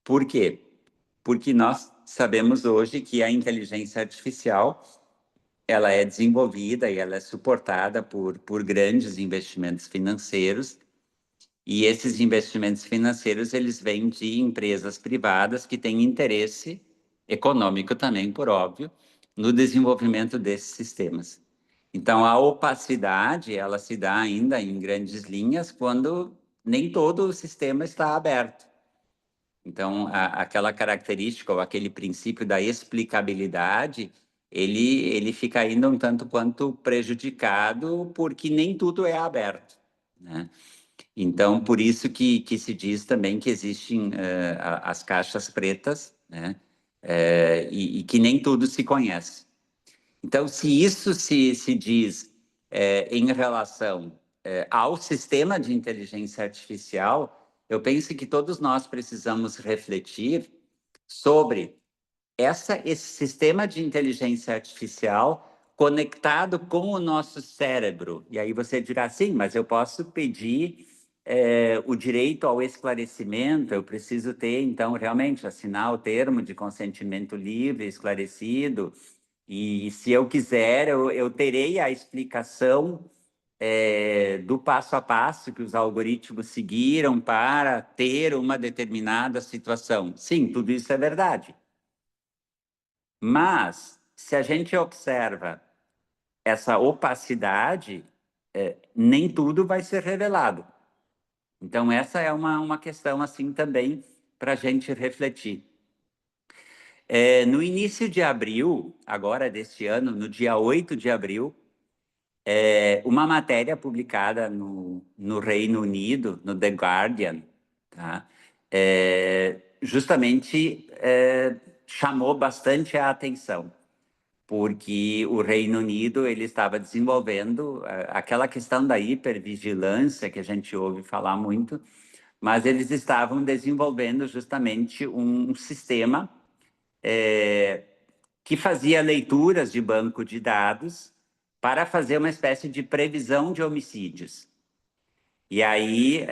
Por quê? Porque nós sabemos hoje que a inteligência artificial ela é desenvolvida e ela é suportada por grandes investimentos financeiros, e esses investimentos financeiros eles vêm de empresas privadas que têm interesse econômico também, por óbvio, no desenvolvimento desses sistemas. Então, a opacidade ela se dá ainda em grandes linhas quando nem todo o sistema está aberto. Então, aquela característica ou aquele princípio da explicabilidade, ele fica ainda um tanto quanto prejudicado, porque nem tudo é aberto, né? Então, por isso que se diz também que existem as caixas pretas, né? E que nem tudo se conhece. Então, se isso se diz em relação ao sistema de inteligência artificial, eu penso que todos nós precisamos refletir sobre esse sistema de inteligência artificial conectado com o nosso cérebro. E aí você dirá, sim, mas eu posso pedir o direito ao esclarecimento, eu preciso ter, então, realmente, assinar o termo de consentimento livre, esclarecido, e se eu quiser, eu terei a explicação do passo a passo que os algoritmos seguiram para ter uma determinada situação. Sim, tudo isso é verdade. Mas, se a gente observa essa opacidade, nem tudo vai ser revelado. Então, essa é uma questão, assim, também para a gente refletir. No início de abril, agora deste ano, no dia 8 de abril, uma matéria publicada no Reino Unido, no The Guardian, tá? Justamente chamou bastante a atenção, porque o Reino Unido ele estava desenvolvendo aquela questão da hipervigilância que a gente ouve falar muito, mas eles estavam desenvolvendo justamente um sistema que fazia leituras de banco de dados para fazer uma espécie de previsão de homicídios. E aí,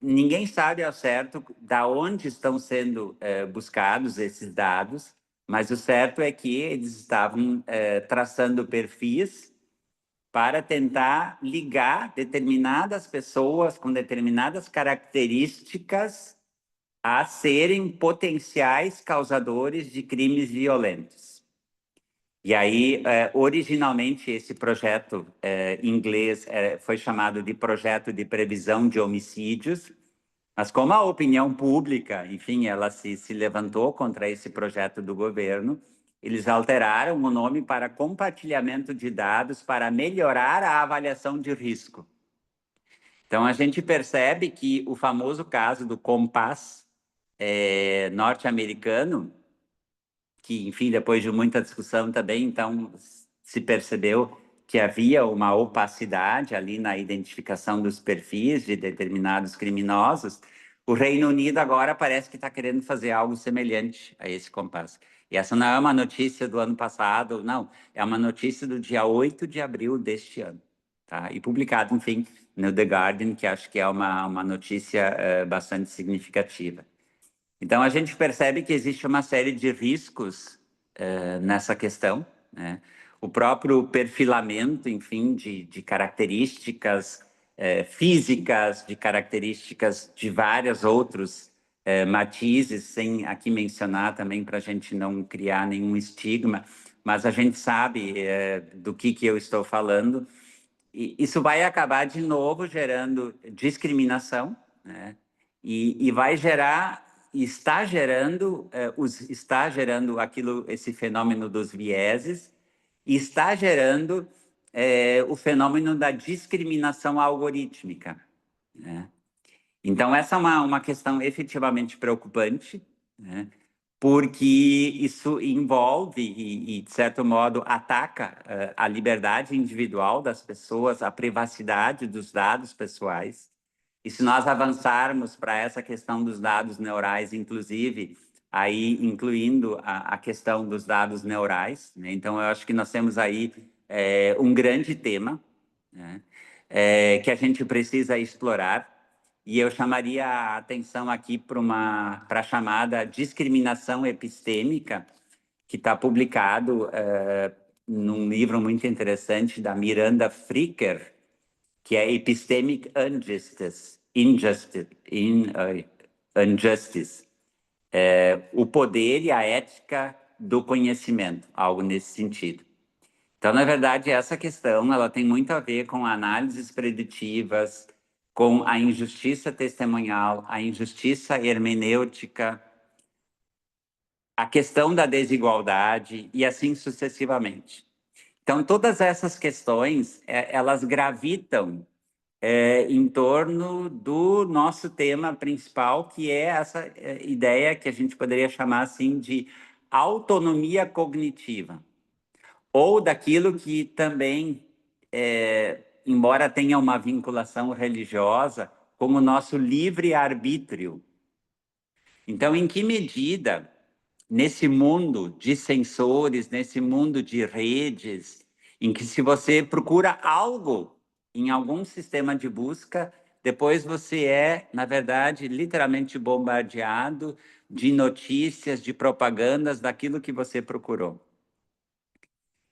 ninguém sabe ao certo da onde estão sendo buscados esses dados, mas o certo é que eles estavam traçando perfis para tentar ligar determinadas pessoas com determinadas características a serem potenciais causadores de crimes violentos. E aí, originalmente, esse projeto em inglês foi chamado de Projeto de Previsão de Homicídios, mas como a opinião pública, enfim, ela se levantou contra esse projeto do governo, eles alteraram o nome para Compartilhamento de Dados para melhorar a avaliação de risco. Então, a gente percebe que o famoso caso do Compass norte-americano, que, enfim, depois de muita discussão também, então, se percebeu que havia uma opacidade ali na identificação dos perfis de determinados criminosos. O Reino Unido agora parece que está querendo fazer algo semelhante a esse Compass. E essa não é uma notícia do ano passado, não. É uma notícia do dia 8 de abril deste ano. Tá? E publicado, enfim, no The Guardian, que acho que é uma notícia bastante significativa. Então, a gente percebe que existe uma série de riscos nessa questão, né? O próprio perfilamento, enfim, de características físicas, de características de vários outros matizes, sem aqui mencionar também para a gente não criar nenhum estigma, mas a gente sabe do que eu estou falando. E isso vai acabar, de novo, gerando discriminação, né? E vai gerar, está gerando esse fenômeno dos vieses, e está gerando o fenômeno da discriminação algorítmica, né? Então, essa é uma questão efetivamente preocupante, né? Porque isso envolve e, de certo modo, ataca a liberdade individual das pessoas, a privacidade dos dados pessoais. E se nós avançarmos para essa questão dos dados neurais, inclusive, aí incluindo a questão dos dados neurais, né? Então, eu acho que nós temos aí um grande tema, né? Que a gente precisa explorar. E eu chamaria a atenção aqui para a chamada discriminação epistêmica, que está publicado num livro muito interessante da Miranda Fricker, que é Epistemic Injustice, o poder e a ética do conhecimento, algo nesse sentido. Então, na verdade, essa questão ela tem muito a ver com análises preditivas, com a injustiça testemunhal, a injustiça hermenêutica, a questão da desigualdade e assim sucessivamente. Então, todas essas questões, elas gravitam em torno do nosso tema principal, que é essa ideia que a gente poderia chamar assim de autonomia cognitiva, ou daquilo que também, embora tenha uma vinculação religiosa, como o nosso livre-arbítrio. Então, em que medida, nesse mundo de sensores, nesse mundo de redes, em que se você procura algo em algum sistema de busca, depois você é, na verdade, literalmente bombardeado de notícias, de propagandas daquilo que você procurou.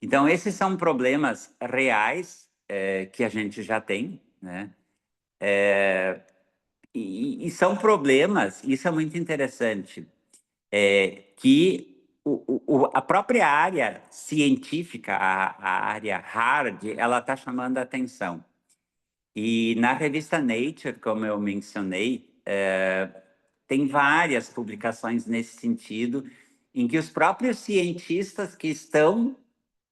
Então, esses são problemas reais que a gente já tem, né? E são problemas, isso é muito interessante, que a própria área científica, a área hard, ela está chamando a atenção. E na revista Nature, como eu mencionei, tem várias publicações nesse sentido, em que os próprios cientistas que estão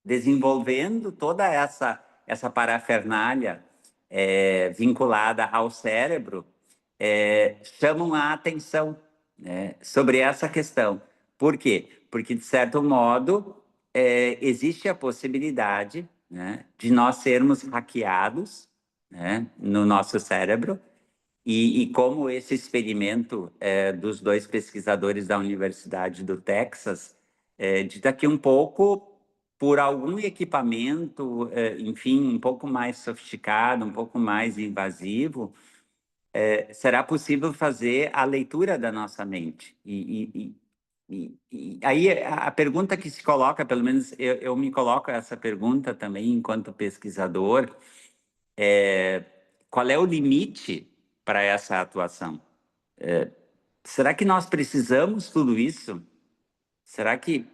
desenvolvendo toda essa parafernália vinculada ao cérebro, chamam a atenção, né, sobre essa questão. Por quê? Porque, de certo modo, existe a possibilidade, né, de nós sermos hackeados, né, no nosso cérebro, e como esse experimento dos dois pesquisadores da Universidade do Texas, de daqui um pouco, por algum equipamento, enfim, um pouco mais sofisticado, um pouco mais invasivo, será possível fazer a leitura da nossa mente. E aí a pergunta que se coloca, pelo menos eu me coloco essa pergunta também enquanto pesquisador, qual é o limite para essa atuação? Será que nós precisamos tudo isso? Será que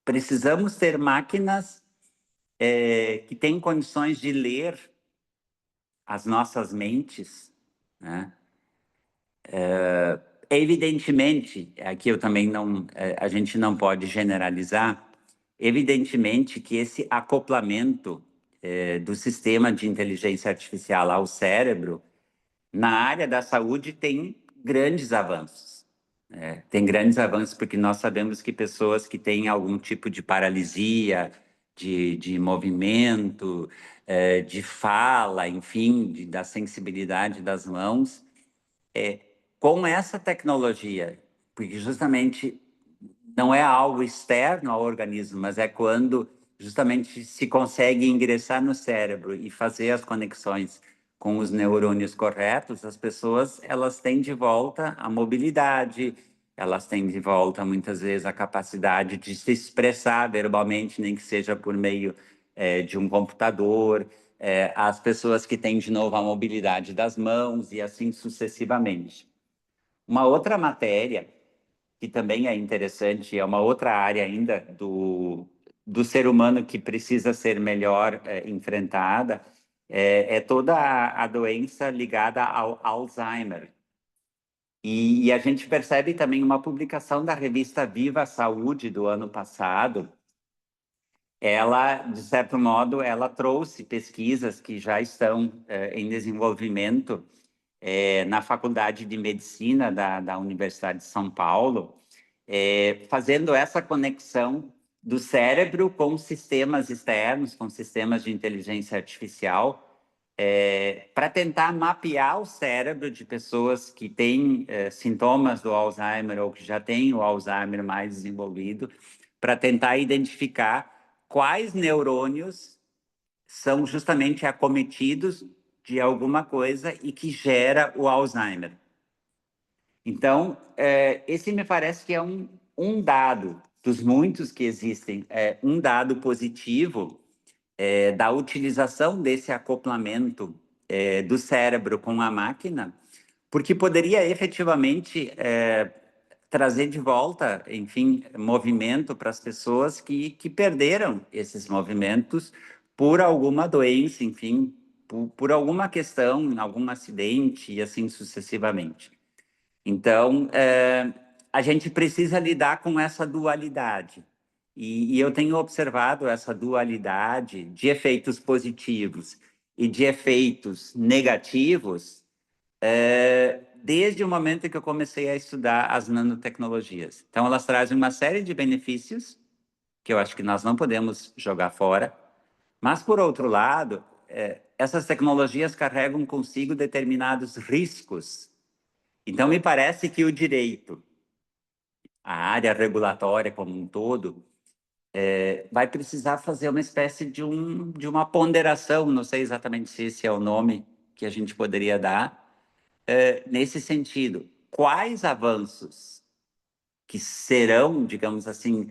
precisamos ter máquinas que têm condições de ler as nossas mentes, né? Evidentemente, aqui eu também não, a gente não pode generalizar, evidentemente que esse acoplamento do sistema de inteligência artificial ao cérebro, na área da saúde, tem grandes avanços. Tem grandes avanços porque nós sabemos que pessoas que têm algum tipo de paralisia, de movimento, de fala, enfim, da sensibilidade das mãos, com essa tecnologia, porque justamente não é algo externo ao organismo, mas é quando justamente se consegue ingressar no cérebro e fazer as conexões com os neurônios corretos, as pessoas, elas têm de volta a mobilidade, elas têm de volta, muitas vezes, a capacidade de se expressar verbalmente, nem que seja por meio de um computador, as pessoas que têm, de novo, a mobilidade das mãos e assim sucessivamente. Uma outra matéria que também é interessante, é uma outra área ainda do ser humano que precisa ser melhor enfrentada, é toda a doença ligada ao Alzheimer. E a gente percebe também uma publicação da revista Viva Saúde do ano passado. Ela, de certo modo, ela trouxe pesquisas que já estão em desenvolvimento na Faculdade de Medicina da Universidade de São Paulo, fazendo essa conexão do cérebro com sistemas externos, com sistemas de inteligência artificial, para tentar mapear o cérebro de pessoas que têm sintomas do Alzheimer ou que já têm o Alzheimer mais desenvolvido, para tentar identificar quais neurônios são justamente acometidos de alguma coisa e que gera o Alzheimer. Então, esse me parece que é um dado dos muitos que existem, um dado positivo da utilização desse acoplamento do cérebro com a máquina, porque poderia efetivamente trazer de volta, enfim, movimento para as pessoas que perderam esses movimentos por alguma doença, enfim, por alguma questão, algum acidente e assim sucessivamente. Então, a gente precisa lidar com essa dualidade. E eu tenho observado essa dualidade de efeitos positivos e de efeitos negativos desde o momento em que eu comecei a estudar as nanotecnologias. Então, elas trazem uma série de benefícios que eu acho que nós não podemos jogar fora, mas, por outro lado, essas tecnologias carregam consigo determinados riscos. Então, me parece que o direito, a área regulatória como um todo, vai precisar fazer uma espécie de uma ponderação, não sei exatamente se esse é o nome que a gente poderia dar, nesse sentido. Quais avanços que serão, digamos assim,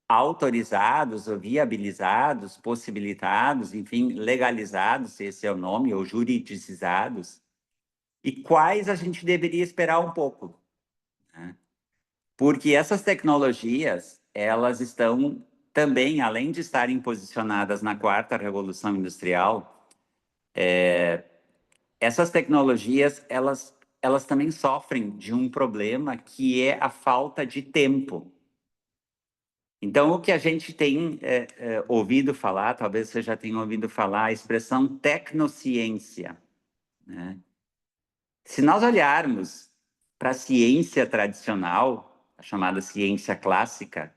autorizados ou viabilizados, possibilitados, enfim, legalizados, se esse é o nome, ou juridicizados, e quais a gente deveria esperar um pouco, né? Porque essas tecnologias, elas estão também, além de estarem posicionadas na quarta revolução industrial, essas tecnologias, elas também sofrem de um problema que é a falta de tempo. Então, o que a gente tem ouvido falar, talvez você já tenha ouvido falar, a expressão tecnociência, né? Se nós olharmos para a ciência tradicional, a chamada ciência clássica,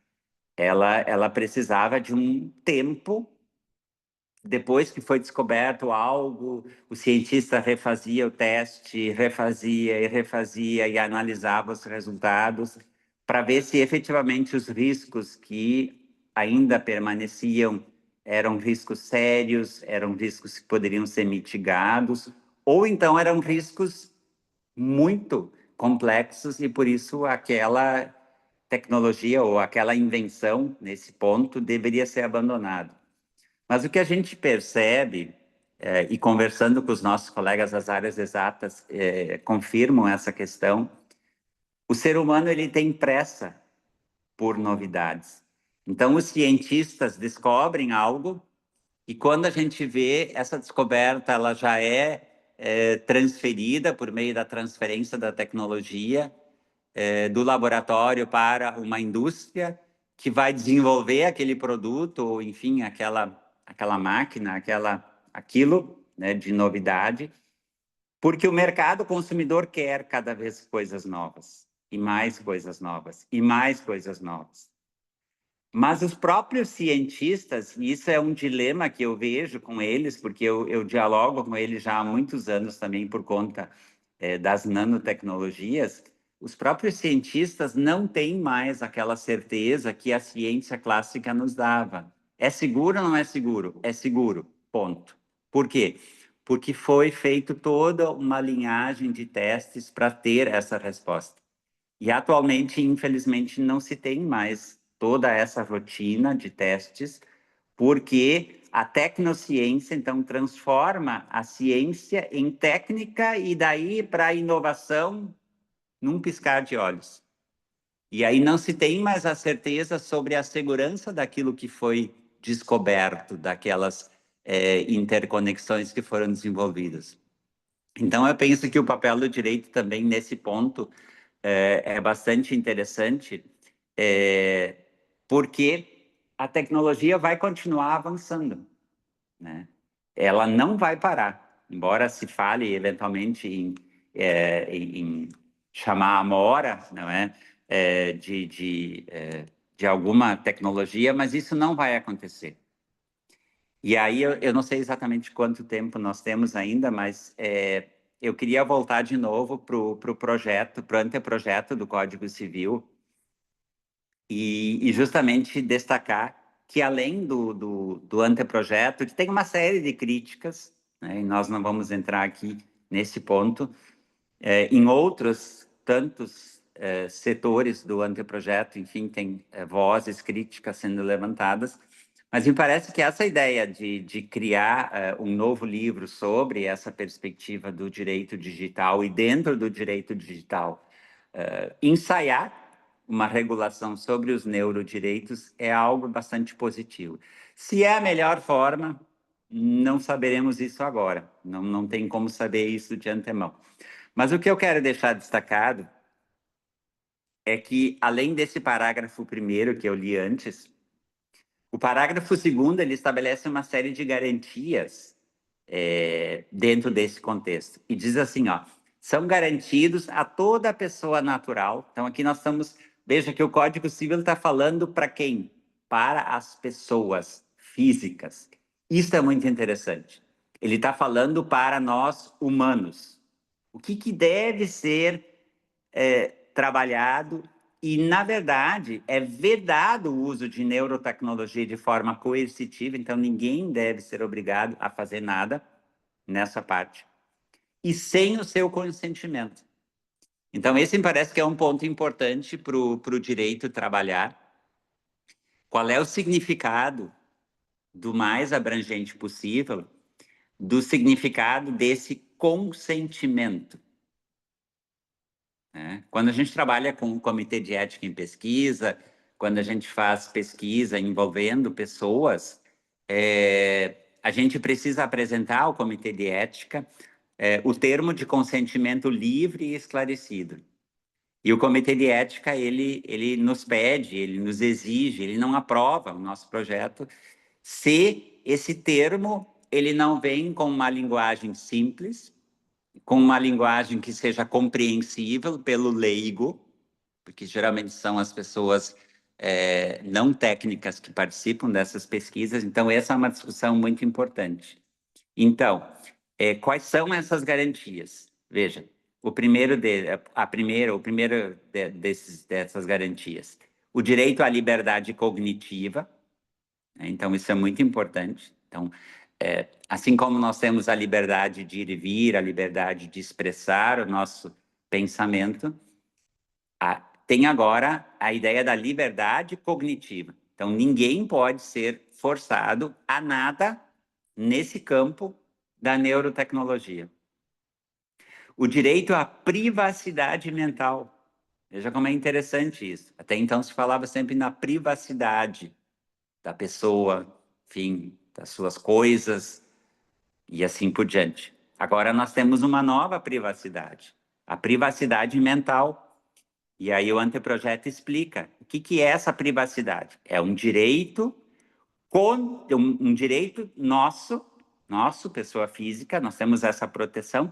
ela precisava de um tempo. Depois que foi descoberto algo, o cientista refazia o teste, refazia e refazia e analisava os resultados para ver se efetivamente os riscos que ainda permaneciam eram riscos sérios, eram riscos que poderiam ser mitigados, ou então eram riscos muito complexos e por isso aquela tecnologia ou aquela invenção nesse ponto deveria ser abandonada. Mas o que a gente percebe, e conversando com os nossos colegas das áreas exatas, confirmam essa questão, o ser humano ele tem pressa por novidades. Então, os cientistas descobrem algo e quando a gente vê essa descoberta, ela já é transferida por meio da transferência da tecnologia do laboratório para uma indústria que vai desenvolver aquele produto ou, enfim, aquela máquina, aquilo, né, de novidade, porque o mercado consumidor quer cada vez coisas novas, e mais coisas novas, e mais coisas novas. Mas os próprios cientistas, e isso é um dilema que eu vejo com eles, porque eu dialogo com eles já há muitos anos também por conta das nanotecnologias, os próprios cientistas não têm mais aquela certeza que a ciência clássica nos dava. É seguro ou não é seguro? É seguro, ponto. Por quê? Porque foi feito toda uma linhagem de testes para ter essa resposta. E atualmente, infelizmente, não se tem mais toda essa rotina de testes, porque a tecnociência, então, transforma a ciência em técnica e daí para a inovação num piscar de olhos. E aí não se tem mais a certeza sobre a segurança daquilo que foi descoberto, daquelas interconexões que foram desenvolvidas. Então, eu penso que o papel do direito também nesse ponto é bastante interessante, porque a tecnologia vai continuar avançando, né? Ela não vai parar, embora se fale eventualmente em chamar a mora, não é? De alguma tecnologia, mas isso não vai acontecer. E aí eu não sei exatamente quanto tempo nós temos ainda, mas eu queria voltar de novo para o projeto, para o anteprojeto do Código Civil e justamente destacar que além do anteprojeto, tem uma série de críticas, né, e nós não vamos entrar aqui nesse ponto, em outros tantos setores do anteprojeto, enfim, tem vozes críticas sendo levantadas, mas me parece que essa ideia de criar um novo livro sobre essa perspectiva do direito digital e dentro do direito digital, ensaiar uma regulação sobre os neurodireitos é algo bastante positivo. Se é a melhor forma, não saberemos isso agora. Não tem como saber isso de antemão. Mas o que eu quero deixar destacado é que, além desse parágrafo primeiro que eu li antes, o parágrafo segundo ele estabelece uma série de garantias dentro desse contexto. E diz assim, ó, são garantidos a toda pessoa natural. Então, aqui nós estamos... Veja que o Código Civil está falando para quem? Para as pessoas físicas. Isso é muito interessante. Ele está falando para nós humanos. O que deve ser trabalhado e, na verdade, é vedado o uso de neurotecnologia de forma coercitiva, então ninguém deve ser obrigado a fazer nada nessa parte, e sem o seu consentimento. Então, esse me parece que é um ponto importante para o direito trabalhar. Qual é o significado do mais abrangente possível do significado desse consentimento? Quando a gente trabalha com o Comitê de Ética em Pesquisa, quando a gente faz pesquisa envolvendo pessoas, a gente precisa apresentar ao Comitê de Ética o termo de consentimento livre e esclarecido. E o Comitê de Ética, ele nos pede, ele nos exige, ele não aprova o nosso projeto se esse termo ele não vem com uma linguagem simples, com uma linguagem que seja compreensível pelo leigo, porque geralmente são as pessoas não técnicas que participam dessas pesquisas. Então, essa é uma discussão muito importante. Então, quais são essas garantias? Veja, o primeiro dessas garantias, o direito à liberdade cognitiva, né? Então, isso é muito importante. Então, assim como nós temos a liberdade de ir e vir, a liberdade de expressar o nosso pensamento, tem agora a ideia da liberdade cognitiva. Então, ninguém pode ser forçado a nada nesse campo da neurotecnologia. O direito à privacidade mental. Veja como é interessante isso. Até então se falava sempre na privacidade da pessoa, enfim, das suas coisas e assim por diante. Agora nós temos uma nova privacidade, a privacidade mental. E aí o anteprojeto explica o que é essa privacidade. É um direito, um direito nosso, pessoa física, nós temos essa proteção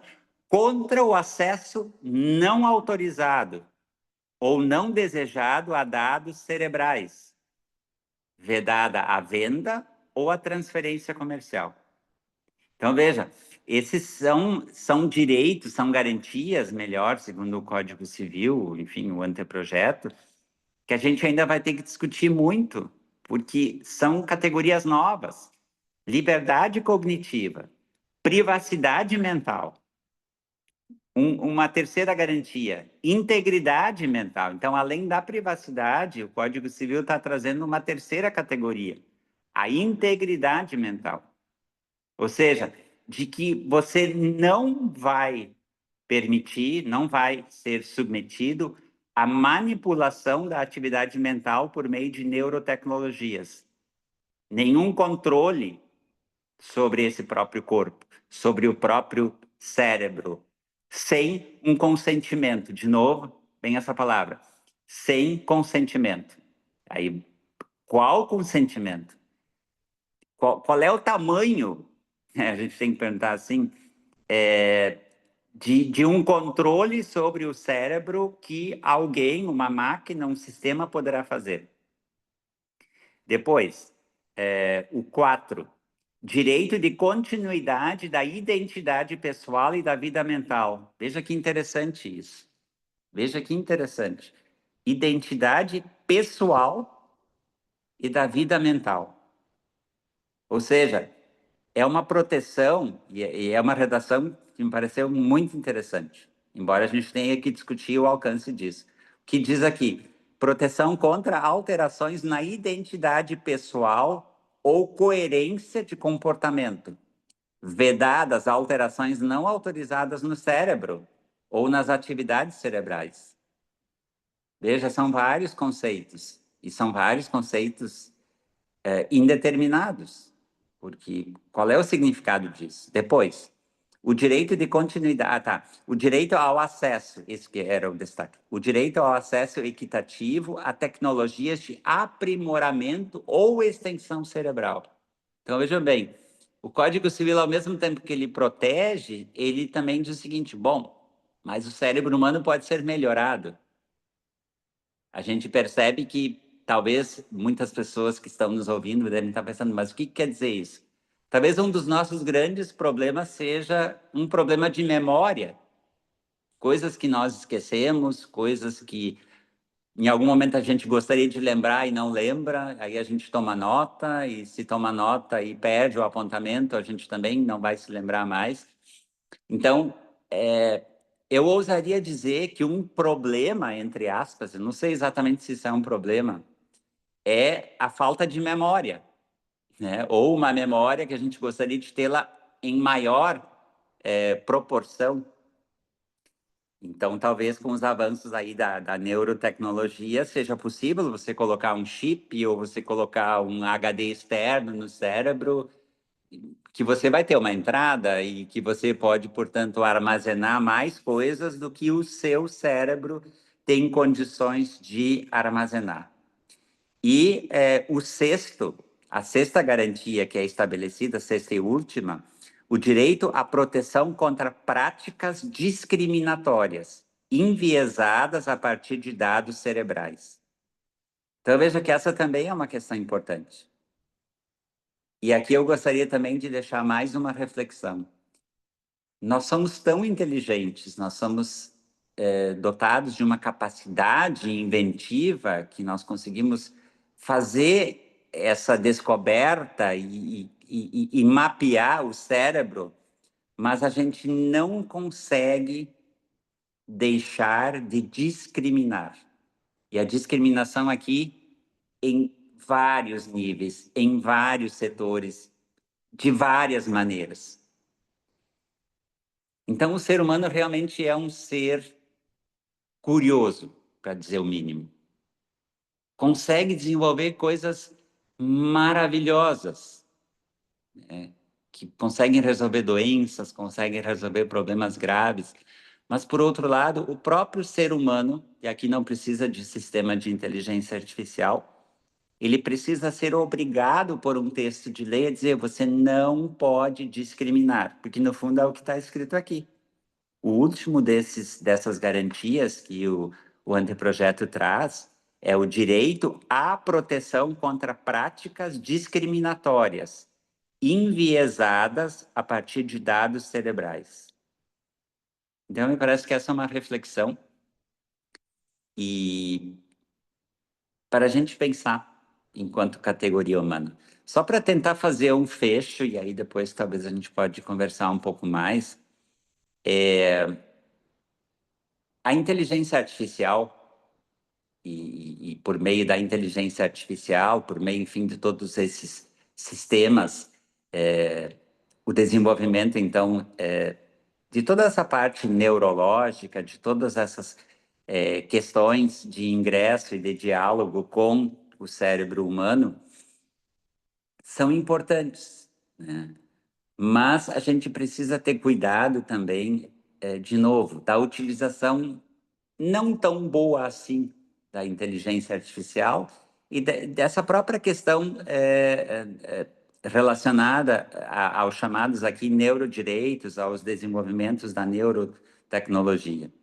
contra o acesso não autorizado ou não desejado a dados cerebrais, vedada a venda ou a transferência comercial. Então, veja, esses são direitos, são garantias, melhor, segundo o Código Civil, enfim, o anteprojeto, que a gente ainda vai ter que discutir muito, porque são categorias novas. Liberdade cognitiva, privacidade mental. Uma terceira garantia, integridade mental. Então, além da privacidade, o Código Civil está trazendo uma terceira categoria, a integridade mental. Ou seja, de que você não vai permitir, não vai ser submetido à manipulação da atividade mental por meio de neurotecnologias. Nenhum controle sobre esse próprio corpo, sobre o próprio cérebro, sem um consentimento. De novo, vem essa palavra, sem consentimento. Aí, qual consentimento? Qual é o tamanho, a gente tem que perguntar assim, de um controle sobre o cérebro que alguém, uma máquina, um sistema poderá fazer. Depois, o 4, direito de continuidade da identidade pessoal e da vida mental. Veja que interessante isso. Veja que interessante. Identidade pessoal e da vida mental. Ou seja, é uma proteção e é uma redação que me pareceu muito interessante, embora a gente tenha que discutir o alcance disso. O que diz aqui? Proteção contra alterações na identidade pessoal ou coerência de comportamento, vedadas alterações não autorizadas no cérebro ou nas atividades cerebrais. Veja, são vários conceitos, e são vários conceitos indeterminados. porque qual é o significado disso? Depois, o direito de continuidade, o direito ao acesso, isso que era o destaque, o direito ao acesso equitativo a tecnologias de aprimoramento ou extensão cerebral. Então, vejam bem, o Código Civil, ao mesmo tempo que ele protege, ele também diz o seguinte, bom, mas o cérebro humano pode ser melhorado. A gente percebe que talvez muitas pessoas que estão nos ouvindo devem estar pensando, mas o que quer dizer isso? Talvez um dos nossos grandes problemas seja um problema de memória. Coisas que nós esquecemos, coisas que em algum momento a gente gostaria de lembrar e não lembra, aí a gente toma nota, e se toma nota e perde o apontamento, a gente também não vai se lembrar mais. Então, eu ousaria dizer que um problema, entre aspas, eu não sei exatamente se isso é um problema, é a falta de memória, né? Ou uma memória que a gente gostaria de tê-la em maior proporção. Então, talvez com os avanços aí da neurotecnologia seja possível você colocar um chip ou você colocar um HD externo no cérebro, que você vai ter uma entrada e que você pode, portanto, armazenar mais coisas do que o seu cérebro tem condições de armazenar. E a sexta garantia que é estabelecida, a sexta e última, o direito à proteção contra práticas discriminatórias, enviesadas a partir de dados cerebrais. Então, veja que essa também é uma questão importante. E aqui eu gostaria também de deixar mais uma reflexão. Nós somos tão inteligentes, nós somos dotados de uma capacidade inventiva que nós conseguimos fazer essa descoberta e mapear o cérebro, mas a gente não consegue deixar de discriminar. E a discriminação aqui em vários níveis, em vários setores, de várias maneiras. Então, o ser humano realmente é um ser curioso, para dizer o mínimo. Consegue desenvolver coisas maravilhosas, né? Que conseguem resolver doenças, conseguem resolver problemas graves. Mas, por outro lado, o próprio ser humano, e aqui não precisa de sistema de inteligência artificial, ele precisa ser obrigado por um texto de lei a dizer você não pode discriminar, porque no fundo é o que está escrito aqui. O último dessas garantias que o anteprojeto traz é o direito à proteção contra práticas discriminatórias, enviesadas a partir de dados cerebrais. Então, me parece que essa é uma reflexão e para a gente pensar enquanto categoria humana. Só para tentar fazer um fecho, e aí depois talvez a gente pode conversar um pouco mais, a inteligência artificial, e por meio da inteligência artificial, por meio, enfim, de todos esses sistemas, o desenvolvimento, então, de toda essa parte neurológica, de todas essas questões de ingresso e de diálogo com o cérebro humano, são importantes, né? Mas a gente precisa ter cuidado também, de novo, da utilização não tão boa assim da inteligência artificial e dessa própria questão relacionada aos chamados aqui neurodireitos, aos desenvolvimentos da neurotecnologia.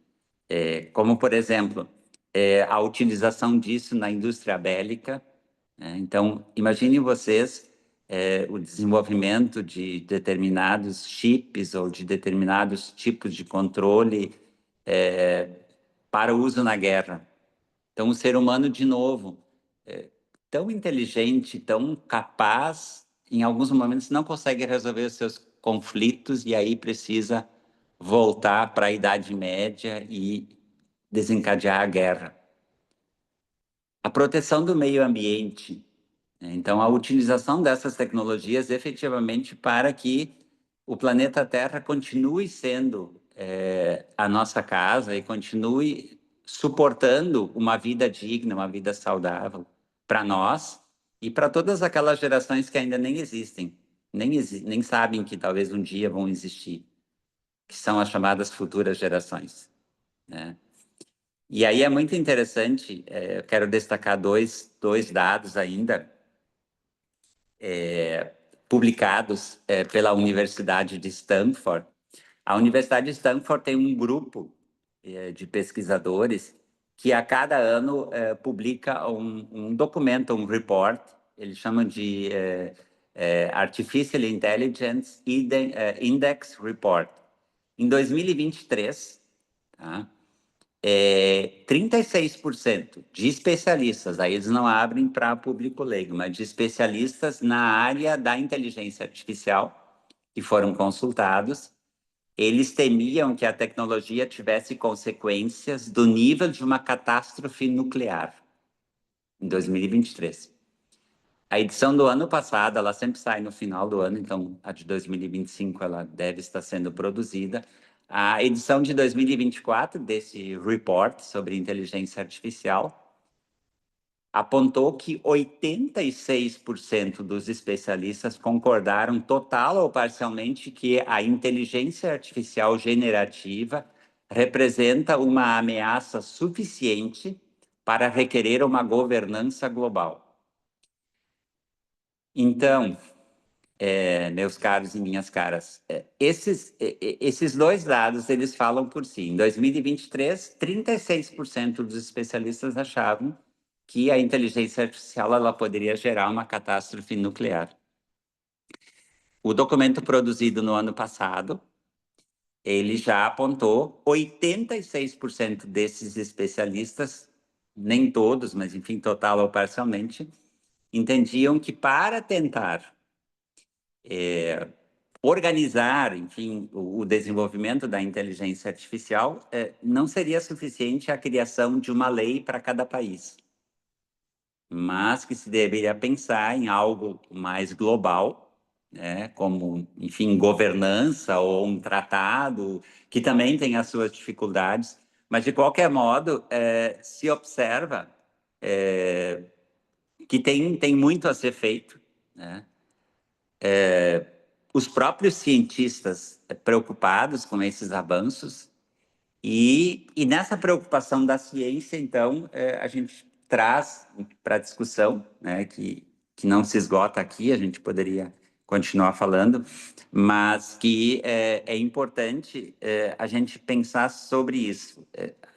Como, por exemplo, a utilização disso na indústria bélica, né? Então, imaginem vocês o desenvolvimento de determinados chips ou de determinados tipos de controle para uso na guerra. Então, o ser humano, de novo, tão inteligente, tão capaz, em alguns momentos não consegue resolver os seus conflitos e aí precisa voltar para a Idade Média e desencadear a guerra. A proteção do meio ambiente, né? Então, a utilização dessas tecnologias efetivamente para que o planeta Terra continue sendo a nossa casa e continue suportando uma vida digna, uma vida saudável para nós e para todas aquelas gerações que ainda nem existem. nem sabem que talvez um dia vão existir, que são as chamadas futuras gerações, né? E aí é muito interessante, eu quero destacar dois dados ainda, publicados pela Universidade de Stanford. A Universidade de Stanford tem um grupo de pesquisadores que a cada ano publica um documento, um report, eles chamam de Artificial Intelligence Index Report. Em 2023, tá? 36% de especialistas, aí eles não abrem para público leigo, mas de especialistas na área da inteligência artificial que foram consultados, eles temiam que a tecnologia tivesse consequências do nível de uma catástrofe nuclear em 2023. A edição do ano passado, ela sempre sai no final do ano, então a de 2025 ela deve estar sendo produzida. A edição de 2024 desse report sobre inteligência artificial apontou que 86% dos especialistas concordaram total ou parcialmente que a inteligência artificial generativa representa uma ameaça suficiente para requerer uma governança global. Então, meus caros e minhas caras, esses dois dados, eles falam por si. Em 2023, 36% dos especialistas achavam que a inteligência artificial ela poderia gerar uma catástrofe nuclear. O documento produzido no ano passado, ele já apontou 86% desses especialistas, nem todos, mas enfim, total ou parcialmente, entendiam que para tentar organizar, enfim, o desenvolvimento da inteligência artificial, não seria suficiente a criação de uma lei para cada país, mas que se deveria pensar em algo mais global, né, como, enfim, governança ou um tratado, que também tem as suas dificuldades, mas, de qualquer modo, se observa que tem muito a ser feito, né? Os próprios cientistas preocupados com esses avanços e nessa preocupação da ciência, então, a gente traz para a discussão, né, que não se esgota aqui, a gente poderia continuar falando, mas que é importante a gente pensar sobre isso.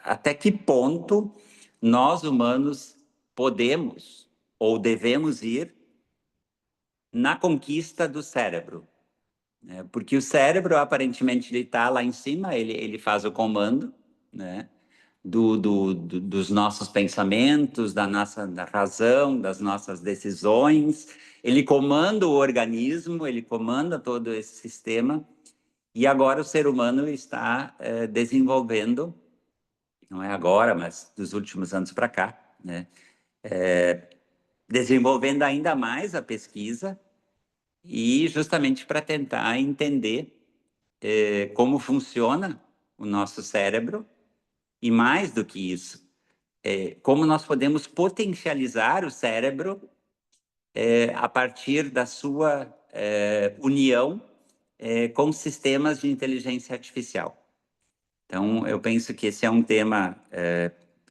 Até que ponto nós, humanos, podemos ou devemos ir na conquista do cérebro? Porque o cérebro, aparentemente, ele está lá em cima, ele faz o comando, né, dos nossos pensamentos, da razão, das nossas decisões. Ele comanda o organismo, ele comanda todo esse sistema. E agora o ser humano está desenvolvendo, não é agora, mas dos últimos anos para cá, né, desenvolvendo ainda mais a pesquisa, e justamente para tentar entender como funciona o nosso cérebro e, mais do que isso, como nós podemos potencializar o cérebro a partir da sua união com sistemas de inteligência artificial. Então, eu penso que esse é um tema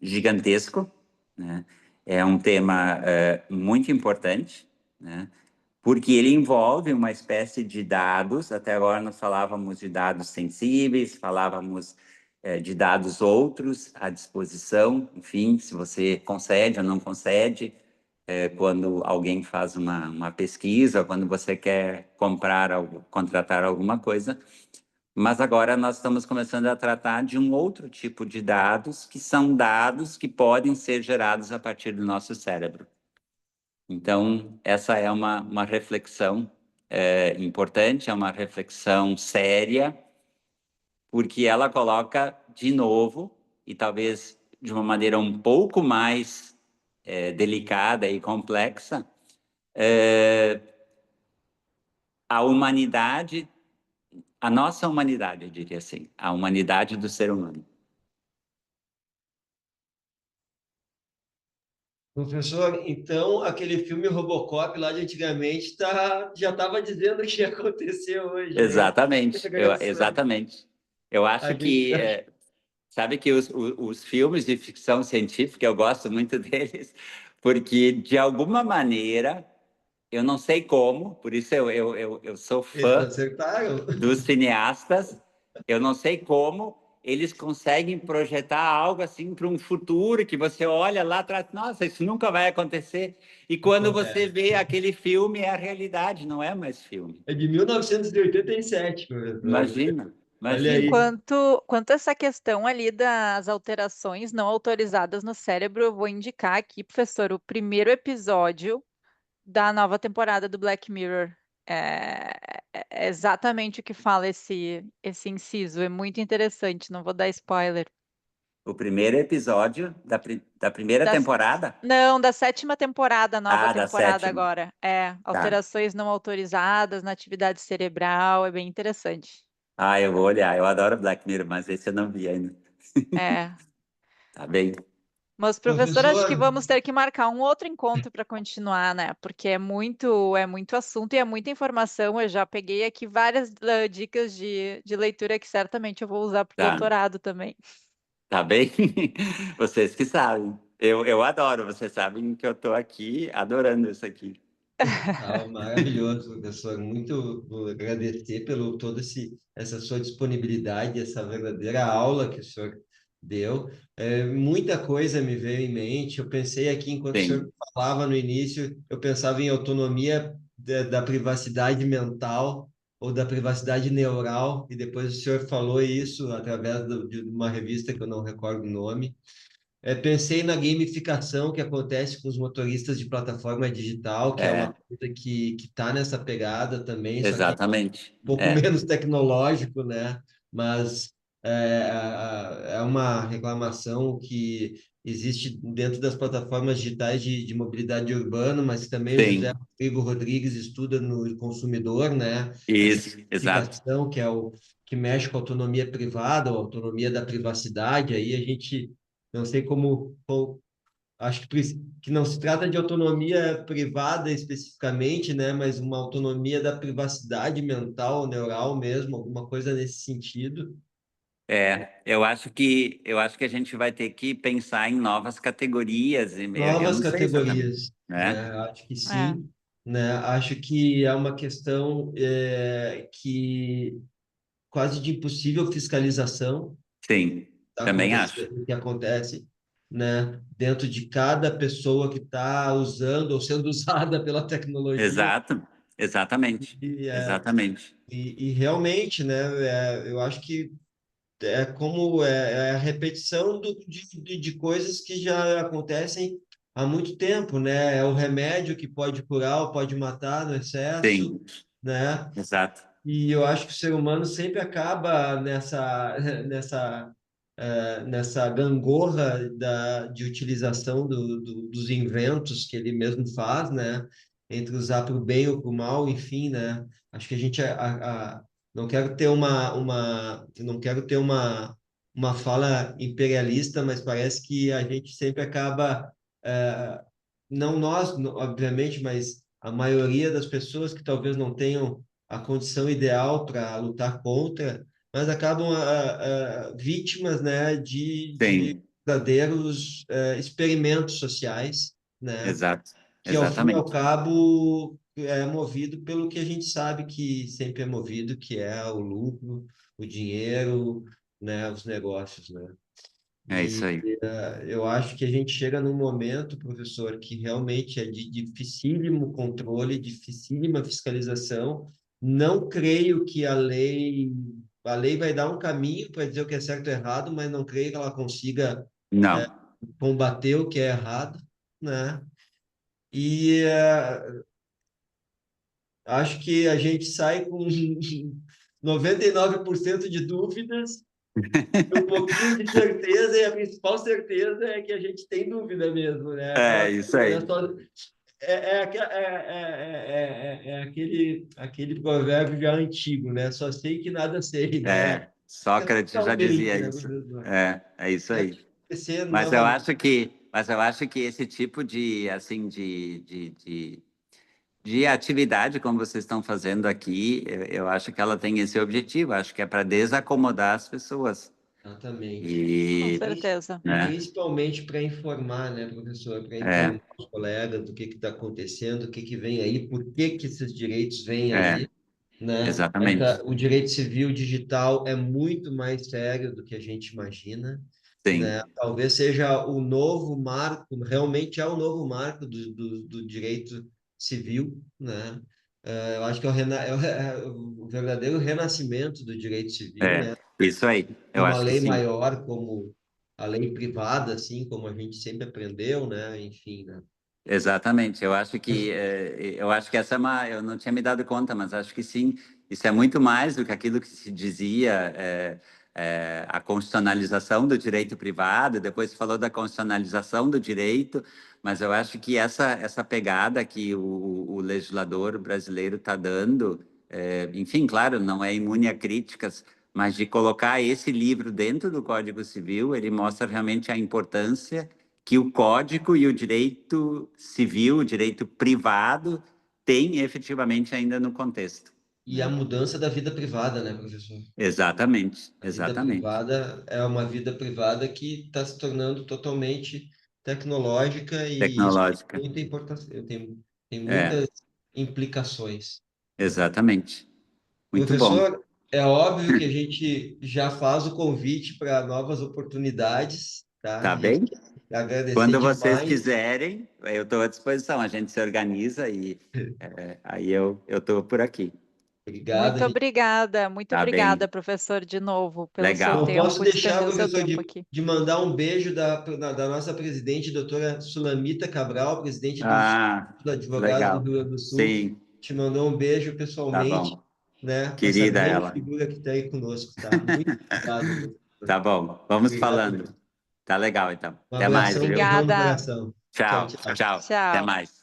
gigantesco, né? É um tema muito importante, né? Porque ele envolve uma espécie de dados. Até agora nós falávamos de dados sensíveis, falávamos de dados outros à disposição, enfim, se você concede ou não concede, quando alguém faz uma pesquisa, quando você quer contratar alguma coisa. Mas agora nós estamos começando a tratar de um outro tipo de dados, que são dados que podem ser gerados a partir do nosso cérebro. Então, essa é uma reflexão importante, é uma reflexão séria, porque ela coloca de novo, e talvez de uma maneira um pouco mais delicada e complexa, a humanidade, a nossa humanidade, eu diria assim, a humanidade do ser humano. Professor, então aquele filme Robocop lá de antigamente já estava dizendo que ia acontecer hoje, é isso? Exatamente, Engraçado. exatamente. Eu A acho gente, que, sabe que os filmes de ficção científica, eu gosto muito deles, porque, de alguma maneira, eu não sei como, por isso eu sou eles fã acertaram? dos cineastas, eu não sei como eles conseguem projetar algo assim para um futuro que você olha lá atrás, nossa, isso nunca vai acontecer. E quando você Acontece. vê aquele filme, é a realidade, não é mais filme. É de 1987, professor. Imagina, Olha E imagina. aí. quanto a essa questão ali das alterações não autorizadas no cérebro, eu vou indicar aqui, professor, o primeiro episódio da nova temporada do Black Mirror. É exatamente o que fala esse inciso. É muito interessante, não vou dar spoiler. O primeiro episódio da primeira Das, temporada? não, da sétima temporada, nova Ah, da temporada sétima. agora. É, Tá. alterações não autorizadas na atividade cerebral, é bem interessante. Ah, eu vou olhar. Eu adoro Black Mirror, mas esse eu não vi ainda. É. Tá bem? Mas, professor, acho que Professor, vamos ter que marcar um outro encontro para continuar, né? Porque é muito assunto e é muita informação. Eu já peguei aqui várias dicas de leitura que certamente eu vou usar para o Tá. doutorado também. Tá bem? Vocês que sabem. Eu adoro. Vocês sabem que eu tô aqui adorando isso aqui. maravilhoso, professor. Muito vou agradecer pelo essa sua disponibilidade, essa verdadeira aula que o senhor deu. Muita coisa me veio em mente. Eu pensei aqui, enquanto o senhor Sim, falava no início, eu pensava em autonomia da privacidade mental ou da privacidade neural, e depois o senhor falou isso através de uma revista que eu não recordo o nome. Pensei na gamificação que acontece com os motoristas de plataforma digital, que é uma é, coisa que está nessa pegada também, só que exatamente. um pouco É, menos tecnológico, né? Mas é uma reclamação que existe dentro das plataformas digitais de mobilidade urbana, mas também o José sim, Rodrigo Rodrigues estuda no consumidor, né? Essa isso, exato. gamificação que é o que mexe com a autonomia privada, ou autonomia da privacidade, aí a gente não sei acho que não se trata de autonomia privada especificamente, né, mas uma autonomia da privacidade mental, neural mesmo, alguma coisa nesse sentido. Eu acho que a gente vai ter que pensar em novas categorias. E eu Novas não sei exatamente, categorias, né? né? Acho que É, sim, né? Acho que é uma questão que quase de impossível fiscalização Sim, também acho. que acontece, né, dentro de cada pessoa que está usando ou sendo usada pela tecnologia. Exato, exatamente, E, é, exatamente. e realmente, né, eu acho que é a repetição de coisas que já acontecem há muito tempo, né? É o remédio que pode curar ou pode matar no excesso, Sim, né? exato. E eu acho que o ser humano sempre acaba nessa gangorra de utilização dos inventos que ele mesmo faz, né? Entre usar para o bem ou para o mal, enfim, né? Acho que a gente não quero ter não quero ter uma fala imperialista, mas parece que a gente sempre acaba, não nós, obviamente, mas a maioria das pessoas que talvez não tenham a condição ideal para lutar contra, mas acabam vítimas, né, de Sim, verdadeiros experimentos sociais, né, exato, que ao fim e ao exatamente. cabo é movido pelo que a gente sabe que sempre é movido, que é o lucro, o dinheiro, né, os negócios, né? É isso E aí. eu acho que a gente chega num momento, professor, que realmente é de dificílimo controle, dificílima fiscalização. Não creio que a lei vai dar um caminho para dizer o que é certo e errado, mas não creio que ela consiga Não, combater o que é errado, né? E acho que a gente sai com 99% de dúvidas, um pouquinho de certeza, e a principal certeza é que a gente tem dúvida mesmo, né? é Aquela isso coisa, né? aí. É aquele provérbio já antigo, né? Só sei que nada sei, né? É, Sócrates já dizia Totalmente, né, isso. professor? É isso E aí. acontecer Mas eu novamente. acho que mas eu acho que esse tipo de, assim, de atividade, como vocês estão fazendo aqui, eu acho que ela tem esse objetivo, acho que é para desacomodar as pessoas. Exatamente. Com E, certeza. E né, principalmente para informar, né, professor? Para é, informar os colegas do que está acontecendo, o que que vem aí, por que que esses direitos vêm é, aí, né? exatamente. O direito civil digital é muito mais sério do que a gente imagina, Sim, né? Talvez seja o novo marco, realmente é o novo marco do direito civil, né? Eu acho que é o verdadeiro renascimento do direito civil, né? isso aí, eu Uma acho que lei sim. maior como a lei privada, assim, como a gente sempre aprendeu, né? Enfim, né? Exatamente, eu acho que essa é eu não tinha me dado conta, mas acho que sim, isso é muito mais do que aquilo que se dizia, a constitucionalização do direito privado, depois se falou da constitucionalização do direito, mas eu acho que essa pegada que o legislador brasileiro está dando, enfim, claro, não é imune a críticas, mas de colocar esse livro dentro do Código Civil, ele mostra realmente a importância que o código e o direito civil, o direito privado, têm efetivamente ainda no contexto, E a né? mudança da vida privada, né, professor? Exatamente, A vida exatamente. privada é uma vida privada que está se tornando totalmente tecnológica e isso Tecnológica. tem muita importância, tem É, muitas implicações, né? exatamente. Muito bom. Professor, é óbvio que a gente já faz o convite para novas oportunidades, tá? Tá A gente bem? quer agradecer Quando vocês demais. quiserem, eu estou à disposição. A gente se organiza e aí eu estou por aqui. Obrigado, a gente. Muito Tá obrigada, bem? professor, de novo, pelo seu Não Legal. posso tempo, deixar, despender o seu professor, tempo de, aqui. de mandar um beijo da nossa presidente, doutora Sulamita Cabral, presidente do Instituto Ah, dos Advogados do legal. Rio Grande do Sul. Sim, Te mandou um beijo tá pessoalmente, bom. né, para essa Querida grande ela. figura que está aí conosco, tá? Muito obrigado, professor. Tá bom, vamos Obrigado falando. mesmo. Tá legal, então. Um Até mais, abração, um viu? beijão no Obrigada. coração. Tchau, Tchau, tchau. tchau. Até Tchau. mais.